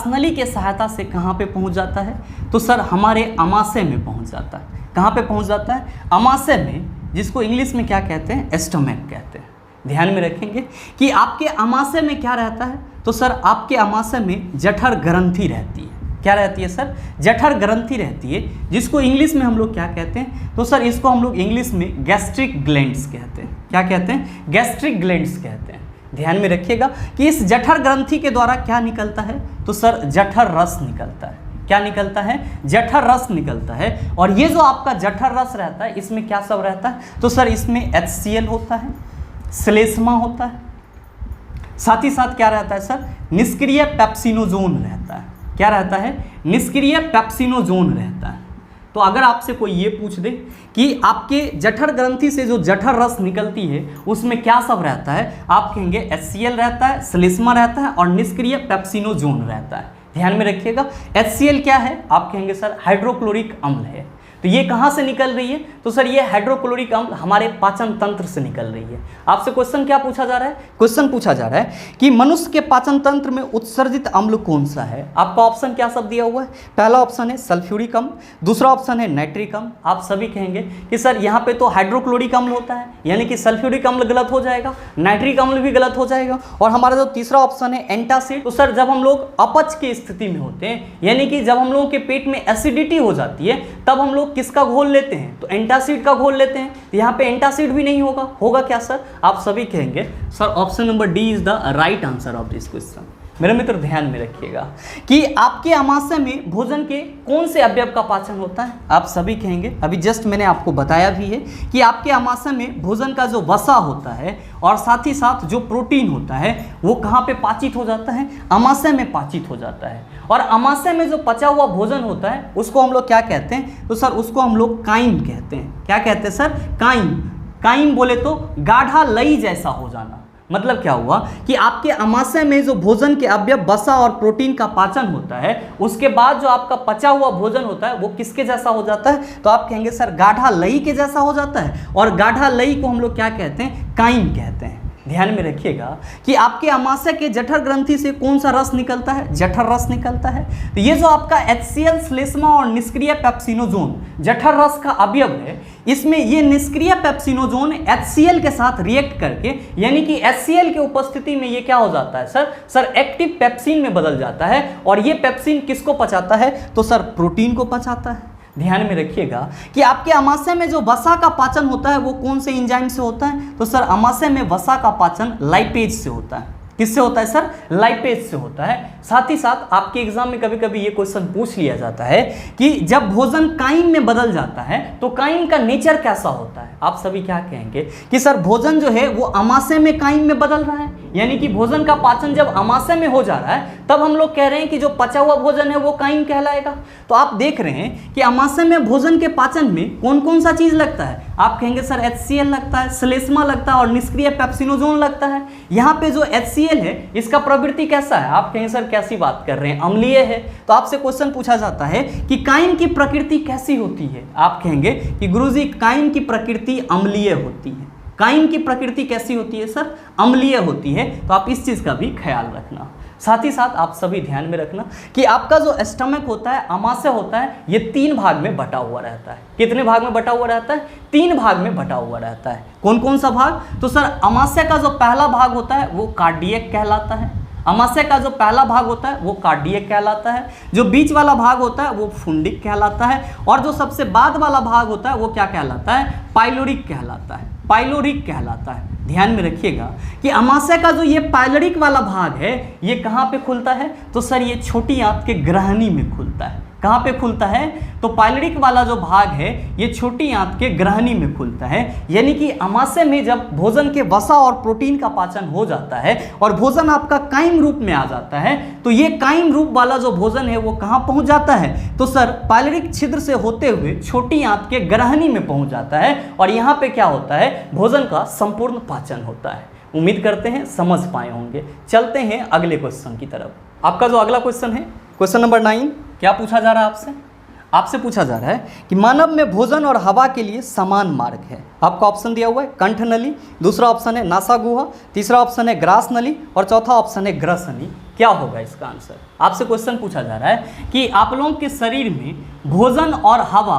नली के सहायता से कहाँ पे पहुँच जाता है, तो सर हमारे अमाशय में पहुँच जाता है। कहाँ पे पहुँच जाता है, अमाशय में, जिसको इंग्लिश में क्या कहते हैं, एस्टमक कहते हैं। ध्यान में रखेंगे कि आपके अमाशय में क्या रहता है, तो सर आपके अमाशय में जठर ग्रंथि रहती है। क्या रहती है सर, जठर ग्रंथि रहती है, जिसको इंग्लिश में हम लोग क्या कहते हैं, तो सर इसको हम लोग इंग्लिश में गैस्ट्रिक ग्लैंड्स कहते हैं। क्या कहते हैं, गैस्ट्रिक ग्लैंड्स कहते हैं। ध्यान में रखिएगा कि इस जठर ग्रंथि के द्वारा क्या निकलता है, तो सर जठर रस निकलता है। क्या निकलता है, जठर रस निकलता है। और ये जो आपका जठर रस रहता है, इसमें क्या सब रहता है, तो सर इसमें HCl होता है, श्लेष्मा होता है, साथ ही साथ क्या रहता है सर, निष्क्रिय पेप्सिनोजोन रहता है। क्या रहता है, निष्क्रिय पेप्सिनोजोन रहता है। तो अगर आपसे कोई ये पूछ दे कि आपके जठर ग्रंथि से जो जठर रस निकलती है उसमें क्या सब रहता है, आप कहेंगे HCl रहता है, श्लेष्मा रहता है और निष्क्रिय पेप्सिनोजोन रहता है। ध्यान में रखिएगा HCl क्या है, आप कहेंगे सर हाइड्रोक्लोरिक अम्ल है। तो ये कहाँ से निकल रही है? तो सर ये हाइड्रोक्लोरिक अम्ल हमारे पाचन तंत्र से निकल रही है। आपसे क्वेश्चन क्या पूछा जा रहा है? क्वेश्चन पूछा जा रहा है कि मनुष्य के पाचन तंत्र में उत्सर्जित अम्ल कौन सा है? आपका ऑप्शन क्या सब दिया हुआ है? पहला ऑप्शन है सल्फ्यूरिक अम्ल, दूसरा ऑप्शन है नाइट्रिक अम्ल। आप सभी कहेंगे कि सर यहाँ पे तो हाइड्रोक्लोरिक अम्ल होता है, यानी कि सल्फ्यूरिक अम्ल गलत हो जाएगा, नाइट्रिक अम्ल भी गलत हो जाएगा, और हमारा जो तीसरा ऑप्शन है एंटासिड। तो सर जब हम लोग अपच की स्थिति में होते हैं, यानी कि जब हम लोगों के पेट में एसिडिटी हो जाती है, तब हम लोग किसका घोल लेते हैं? तो एंटासिड का घोल लेते हैं। तो यहाँ पे एंटासिड भी नहीं होगा, होगा क्या सर? आप सभी कहेंगे sir option number D is the right answer of this question. मेरे मित्र ध्यान में रखिएगा कि आपके आमाशय में भोजन के कौन से अवयव का पाचन होता है? आप सभी कहेंगे, अभी जस्ट मैंने आपको बताया भी है कि आपके आमाशय में भोजन का जो वसा होता है और साथ ही साथ जो प्रोटीन होता है वो कहाँ पे पाचित हो जाता है? आमाशय में पाचित हो जाता है। और आमाशय में जो पचा हुआ भोजन होता है उसको हम लोग क्या कहते हैं? तो सर उसको हम लोग काइम कहते हैं। क्या कहते हैं सर? काइम। काइम बोले तो गाढ़ा लई जैसा हो जाना। मतलब क्या हुआ कि आपके आमाशय में जो भोजन के अवयव वसा और प्रोटीन का पाचन होता है, उसके बाद जो आपका पचा हुआ भोजन होता है वो किसके जैसा हो जाता है? तो आप कहेंगे सर गाढ़ा लई के जैसा हो जाता है। और गाढ़ा लई को हम लोग क्या कहते हैं? काइम कहते हैं। ध्यान में रखिएगा कि आपके आमाशय के जठर ग्रंथि से कौन सा रस निकलता है? जठर रस निकलता है। तो ये जो आपका HCl श्लेष्मा और निष्क्रिय पेप्सिनोजोन जठर रस का अवयव है, इसमें ये निष्क्रिय पेप्सिनोजोन HCl के साथ रिएक्ट करके, यानी कि HCl के उपस्थिति में ये क्या हो जाता है सर एक्टिव पेप्सिन में बदल जाता है। और ये पेप्सिन किसको पचाता है? तो सर प्रोटीन को पचाता है। ध्यान में रखिएगा कि आपके आमाशय में जो वसा का पाचन होता है वो कौन से एंजाइम से होता है? तो सर आमाशय में वसा का पाचन लाइपेज से होता है। किससे होता है सर? लाइपेज से होता है। साथ ही साथ आपके एग्जाम में कभी कभी ये क्वेश्चन पूछ लिया जाता है कि जब भोजन काइम में बदल जाता है तो काइम का नेचर कैसा होता है? आप सभी क्या कहेंगे कि सर भोजन जो है वो आमाशय में काइम में बदल रहा है, यानी कि भोजन का पाचन जब आमाशय में हो जा रहा है तब हम लोग कह रहे हैं कि जो पचा हुआ भोजन है वो काइम कहलाएगा। तो आप देख रहे हैं कि आमाशय में भोजन के पाचन में कौन कौन सा चीज लगता है? आप कहेंगे सर HCl लगता है, श्लेष्मा लगता है और निष्क्रिय पेप्सिनोजोन लगता है। यहाँ पे जो HCl है इसका प्रवृत्ति कैसा है? आप कहेंगे सर कैसी बात कर रहे हैं, अम्लीय है। तो आपसे क्वेश्चन पूछा जाता है कि काइम की प्रकृति कैसी होती है? आप कहेंगे कि गुरुजी काइम की प्रकृति अम्लीय होती है। काइम की प्रकृति कैसी होती है सर? अम्लीय होती है। तो आप इस चीज का भी ख्याल रखना। साथ ही साथ आप सभी ध्यान में रखना कि आपका जो स्टमक होता है, आमाशय होता है, ये 3 भाग में बटा हुआ रहता है। कितने भाग में बटा हुआ रहता है? 3 भाग में बटा हुआ रहता है। कौन कौन सा भाग? तो सर आमाशय का जो पहला भाग होता है वो कार्डियक कहलाता है। आमाशय का जो पहला भाग होता है वो कार्डियक कहलाता है। जो बीच वाला भाग होता है वो फुंडिक कहलाता है। और जो सबसे बाद वाला भाग होता है वो क्या कहलाता है? पाइलोरिक कहलाता है। पाइलोरिक कहलाता है। ध्यान में रखिएगा कि आमाशय का जो ये पाइलोरिक वाला भाग है ये कहाँ पे खुलता है? तो सर ये छोटी आंत के ग्रहणी में खुलता है। कहाँ पे खुलता है? तो पाइलोरिक वाला जो भाग है ये छोटी आंत के ग्रहणी में खुलता है। यानी कि आमाशय में जब भोजन के वसा और प्रोटीन का पाचन हो जाता है और भोजन आपका काइम रूप में आ जाता है, तो ये काइम रूप वाला जो भोजन है वो कहाँ पहुँच जाता है? तो सर पाइलोरिक छिद्र से होते हुए छोटी आंत के ग्रहणी में पहुँच जाता है। और यहाँ पे क्या होता है? भोजन का संपूर्ण पाचन होता है। उम्मीद करते हैं समझ पाए होंगे। चलते हैं अगले क्वेश्चन की तरफ। आपका जो अगला क्वेश्चन है, क्वेश्चन नंबर 9, क्या पूछा जा रहा है आपसे? आपसे पूछा जा रहा है कि मानव में भोजन और हवा के लिए समान मार्ग है। आपका ऑप्शन दिया हुआ है कंठ नली, दूसरा ऑप्शन है नासा गुहा, तीसरा ऑप्शन है ग्रास नली और चौथा ऑप्शन है ग्रस नली। क्या होगा इसका आंसर? आपसे क्वेश्चन पूछा जा रहा है कि आप लोगों के शरीर में भोजन और हवा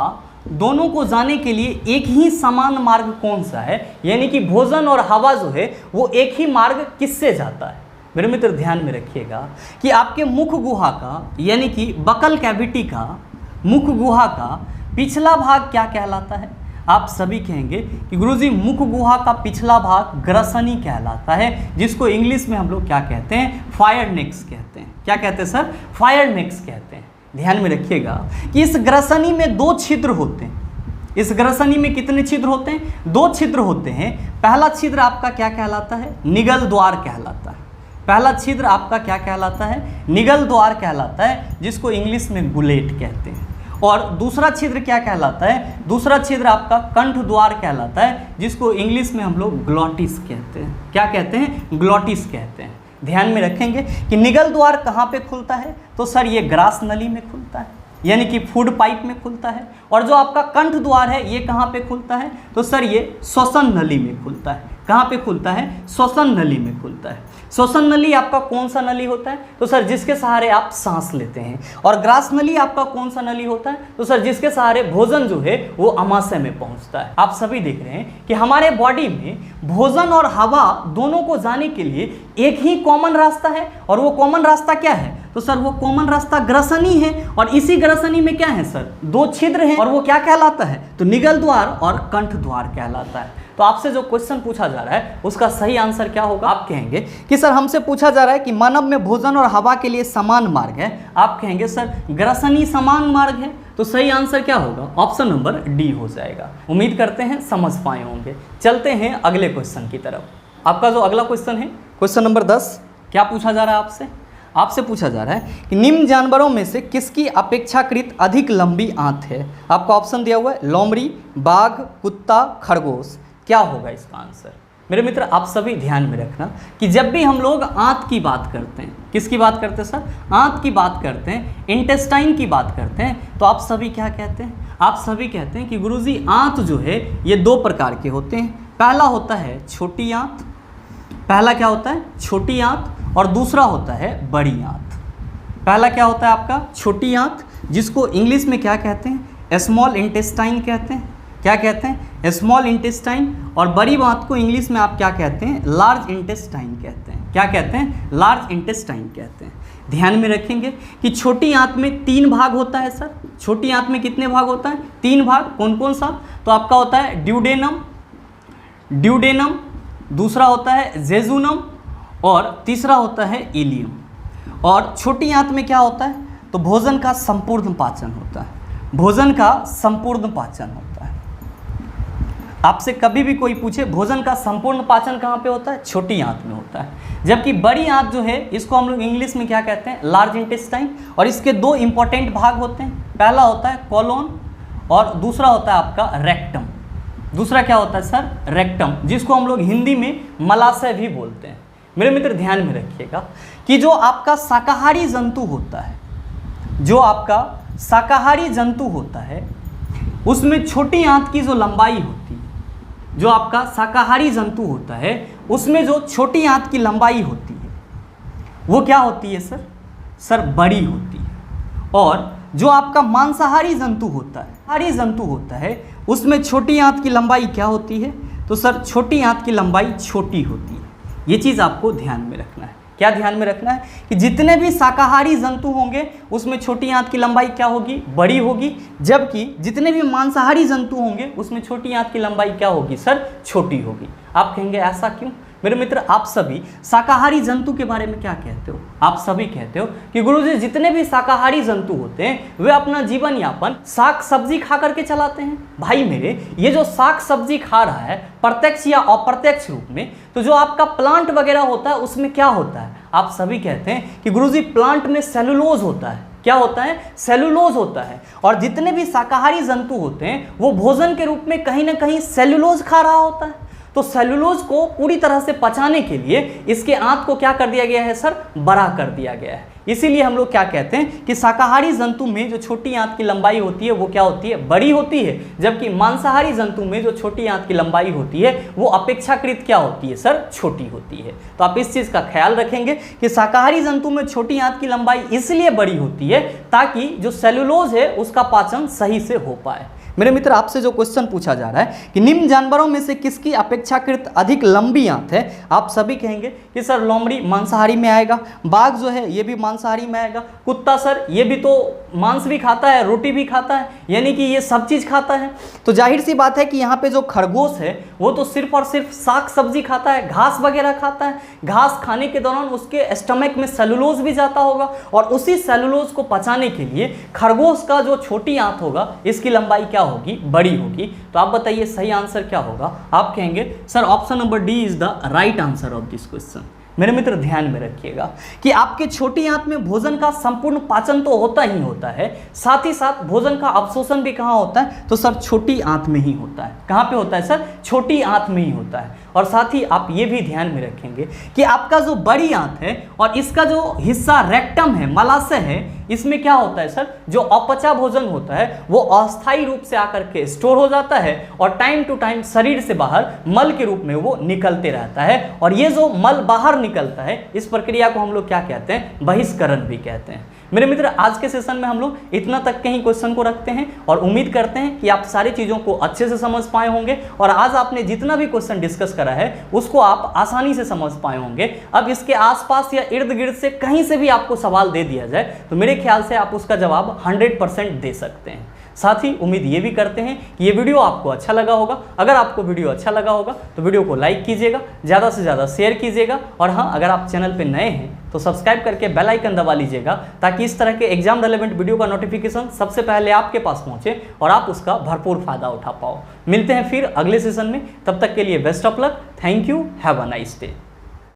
दोनों को जाने के लिए एक ही समान मार्ग कौन सा है? यानी कि भोजन और हवा जो है वो एक ही मार्ग किससे जाता है? मेरे मित्र ध्यान में रखिएगा कि आपके मुख गुहा का, यानी कि बकल कैविटी का, मुख गुहा का पिछला भाग क्या कहलाता है? आप सभी कहेंगे कि गुरुजी मुख गुहा का पिछला भाग ग्रसनी कहलाता है, जिसको इंग्लिश में हम लोग क्या कहते हैं? फायरनेक्स कहते हैं। क्या कहते हैं सर? फायरनेक्स कहते हैं। ध्यान में रखिएगा कि इस ग्रसनी में 2 छिद्र होते हैं। इस ग्रसनी में कितने छिद्र होते हैं? 2 छिद्र होते हैं। पहला छिद्र आपका क्या कहलाता है? निगल द्वार कहलाता है। पहला छिद्र आपका क्या कहलाता है? निगल द्वार कहलाता है, जिसको इंग्लिश में गुलेट कहते हैं। और दूसरा छिद्र क्या कहलाता है? दूसरा छिद्र आपका कंठ द्वार कहलाता है, जिसको इंग्लिश में हम लोग ग्लॉटिस कहते हैं। क्या कहते हैं? ग्लॉटिस कहते हैं। ध्यान में रखेंगे कि निगल द्वार कहाँ पे खुलता है? तो सर ये ग्रास नली में खुलता है। यानी कि फूड पाइप में खुलता है। और जो आपका कंठ द्वार है ये कहाँ पे खुलता है? तो सर ये श्वसन नली में खुलता है। कहाँ पे खुलता है? श्वसन नली में खुलता है। श्वसन नली आपका कौन सा नली होता है? तो सर जिसके सहारे आप सांस लेते हैं। और ग्रास नली आपका कौन सा नली होता है? तो सर जिसके सहारे भोजन जो है वो आमाशय में पहुंचता है। आप सभी देख रहे हैं कि हमारे बॉडी में भोजन और हवा दोनों को जाने के लिए एक ही कॉमन रास्ता है। और वो कॉमन रास्ता क्या है? तो सर वो कॉमन रास्ता ग्रसनी है। और इसी ग्रसनी में क्या है सर? 2 छिद्र हैं। और वो क्या कहलाता है? तो निगल द्वार और कंठ द्वार कहलाता है। तो आपसे जो क्वेश्चन पूछा जा रहा है उसका सही आंसर क्या होगा? आप कहेंगे कि सर हमसे पूछा जा रहा है कि मानव में भोजन और हवा के लिए समान मार्ग है। आप कहेंगे सर ग्रसनी समान मार्ग है। तो सही आंसर क्या होगा? ऑप्शन नंबर डी हो जाएगा। उम्मीद करते हैं समझ पाए होंगे। चलते हैं अगले क्वेश्चन की तरफ। आपका जो अगला क्वेश्चन है, क्वेश्चन नंबर 10, क्या पूछा जा रहा है आपसे? आपसे पूछा जा रहा है कि निम्न जानवरों में से किसकी अपेक्षाकृत अधिक लंबी आंत है? आपका ऑप्शन दिया हुआ है लोमड़ी, बाघ, कुत्ता, खरगोश। क्या होगा इसका आंसर? मेरे मित्र आप सभी ध्यान में रखना कि जब भी हम लोग आंत की बात करते हैं, किसकी बात करते हैं सर? आंत की बात करते हैं, इंटेस्टाइन की बात करते हैं, तो आप सभी क्या कहते हैं? आप सभी कहते हैं कि गुरुजी आंत जो है ये 2 प्रकार के होते हैं। पहला होता है छोटी आंत, पहला क्या होता है? छोटी आंत। और दूसरा होता है बड़ी आंत। पहला क्या होता है आपका? छोटी आंत, जिसको इंग्लिश में क्या कहते हैं? स्मॉल इंटेस्टाइन कहते हैं। क्या कहते हैं? Small intestine. और बड़ी आंत को इंग्लिश में आप क्या कहते हैं? लार्ज इंटेस्टाइन कहते हैं। क्या कहते हैं? लार्ज इंटेस्टाइन कहते हैं। ध्यान में रखेंगे कि छोटी आंत में 3 भाग होता है सर। छोटी आंत में कितने भाग होता है? 3 भाग। कौन कौन सा? तो आपका होता है ड्यूडेनम, दूसरा होता है जेजुनम और तीसरा होता है इलियम। और छोटी आंत में क्या होता है? तो भोजन का संपूर्ण पाचन होता है। भोजन का संपूर्ण पाचन होता है। आपसे कभी भी कोई पूछे भोजन का संपूर्ण पाचन कहाँ पे होता है? छोटी आंत में होता है। जबकि बड़ी आंत जो है इसको हम लोग इंग्लिश में क्या कहते हैं? Large intestine. और इसके 2 इंपॉर्टेंट भाग होते हैं। पहला होता है कोलोन और दूसरा होता है आपका रेक्टम। दूसरा क्या होता है सर? रेक्टम, जिसको हम लोग हिंदी में मलाशय भी बोलते हैं। मेरे मित्र ध्यान में रखिएगा कि जो आपका शाकाहारी जंतु होता है, जो आपका शाकाहारी जंतु होता है उसमें छोटी आंत की जो लंबाई होती है, जो आपका शाकाहारी जंतु होता है उसमें जो छोटी आंत की लंबाई होती है वो क्या होती है सर? सर बड़ी होती है। और जो आपका मांसाहारी जंतु होता है उसमें छोटी आंत की लंबाई क्या होती है? तो सर छोटी आंत की लंबाई छोटी होती है। ये चीज़ आपको ध्यान में रखना है। क्या ध्यान में रखना है? कि जितने भी शाकाहारी जंतु होंगे उसमें छोटी आंत की लंबाई क्या होगी? बड़ी होगी। जबकि जितने भी मांसाहारी जंतु होंगे उसमें छोटी आंत की लंबाई क्या होगी सर? छोटी होगी। आप कहेंगे ऐसा क्यों? मेरे मित्र आप सभी शाकाहारी जंतु के बारे में क्या कहते हो? आप सभी कहते हो कि गुरुजी जितने भी शाकाहारी जंतु होते हैं वे अपना जीवन यापन साग सब्जी खा करके चलाते हैं। भाई मेरे, ये जो साग सब्जी खा रहा है प्रत्यक्ष या अप्रत्यक्ष रूप में, तो जो आपका प्लांट वगैरह होता है उसमें क्या होता है? आप सभी कहते हैं कि गुरुजी प्लांट में सेलुलोज होता है। क्या होता है? सेलुलोज होता है। और जितने भी शाकाहारी जंतु होते हैं वो भोजन के रूप में कहीं ना कहीं सेलुलोज खा रहा होता है। तो सेलुलोज को पूरी तरह से पचाने के लिए इसके आंत को क्या कर दिया गया है सर? बड़ा कर दिया गया है। इसीलिए हम लोग क्या कहते हैं कि शाकाहारी जंतु में जो छोटी आंत की लंबाई होती है वो क्या होती है? बड़ी होती है। जबकि मांसाहारी जंतु में जो छोटी आंत की लंबाई होती है वो अपेक्षाकृत क्या होती है सर? छोटी होती है। तो आप इस चीज़ का ख्याल रखेंगे कि शाकाहारी जंतु में छोटी आंत की लंबाई इसलिए बड़ी होती है ताकि जो सेलुलोज है उसका पाचन सही से हो पाए। मेरे मित्र आपसे जो क्वेश्चन पूछा जा रहा है कि निम्न जानवरों में से किसकी अपेक्षाकृत अधिक लंबी आंत है? आप सभी कहेंगे कि सर लोमड़ी मांसाहारी में आएगा, बाघ जो है ये भी मांसाहारी में आएगा, कुत्ता सर ये भी तो मांस भी खाता है, रोटी भी खाता है, यानी कि ये सब चीज़ खाता है। तो जाहिर सी बात है कि यहाँ पे जो खरगोश है वो तो सिर्फ और सिर्फ साग सब्जी खाता है, घास वगैरह खाता है। घास खाने के दौरान उसके स्टमक में सेलुलोज भी जाता होगा और उसी सेलुलोज को पचाने के लिए खरगोश का जो छोटी आंत होगा इसकी लंबाई क्या होगी? बड़ी होगी। तो आप बताइए सही आंसर क्या होगा? आप कहेंगे sir option number D is the right answer of this question. मेरे मित्र ध्यान में रखिएगा कि आपके छोटी आंत में भोजन का संपूर्ण पाचन तो होता ही होता है, साथ ही साथ भोजन का अवशोषण भी कहाँ होता है? तो सर छोटी आंत में ही होता है। कहाँ पे होता है सर? छोटी आंत में ही होता है। और साथ ही आप ये भी ध्यान में रखेंगे कि आपका जो बड़ी आंत है और इसका जो हिस्सा रेक्टम है, मलाशय है, इसमें क्या होता है सर, जो अपचा भोजन होता है वो अस्थायी रूप से आकर के स्टोर हो जाता है और टाइम टू टाइम शरीर से बाहर मल के रूप में वो निकलते रहता है। और ये जो मल बाहर निकलता है, इस प्रक्रिया को हम लोग क्या कहते हैं, बहिष्करण भी कहते हैं। मेरे मित्र, आज के सेशन में हम लोग इतना तक के ही क्वेश्चन को रखते हैं और उम्मीद करते हैं कि आप सारी चीज़ों को अच्छे से समझ पाए होंगे और आज आपने जितना भी क्वेश्चन डिस्कस करा है उसको आप आसानी से समझ पाए होंगे। अब इसके आसपास या इर्द गिर्द से कहीं से भी आपको सवाल दे दिया जाए तो मेरे ख्याल से आप उसका जवाब 100% दे सकते हैं। साथ ही उम्मीद ये भी करते हैं कि ये वीडियो आपको अच्छा लगा होगा। अगर आपको वीडियो अच्छा लगा होगा तो वीडियो को लाइक कीजिएगा, ज़्यादा से ज़्यादा शेयर कीजिएगा और हाँ, अगर आप चैनल पे नए हैं तो सब्सक्राइब करके बेल आइकन दबा लीजिएगा ताकि इस तरह के एग्जाम रेलेवेंट वीडियो का नोटिफिकेशन सबसे पहले आपके पास पहुंचे और आप उसका भरपूर फायदा उठा पाओ। मिलते हैं फिर अगले सेशन में, तब तक के लिए best of luck. Thank you, have a nice day.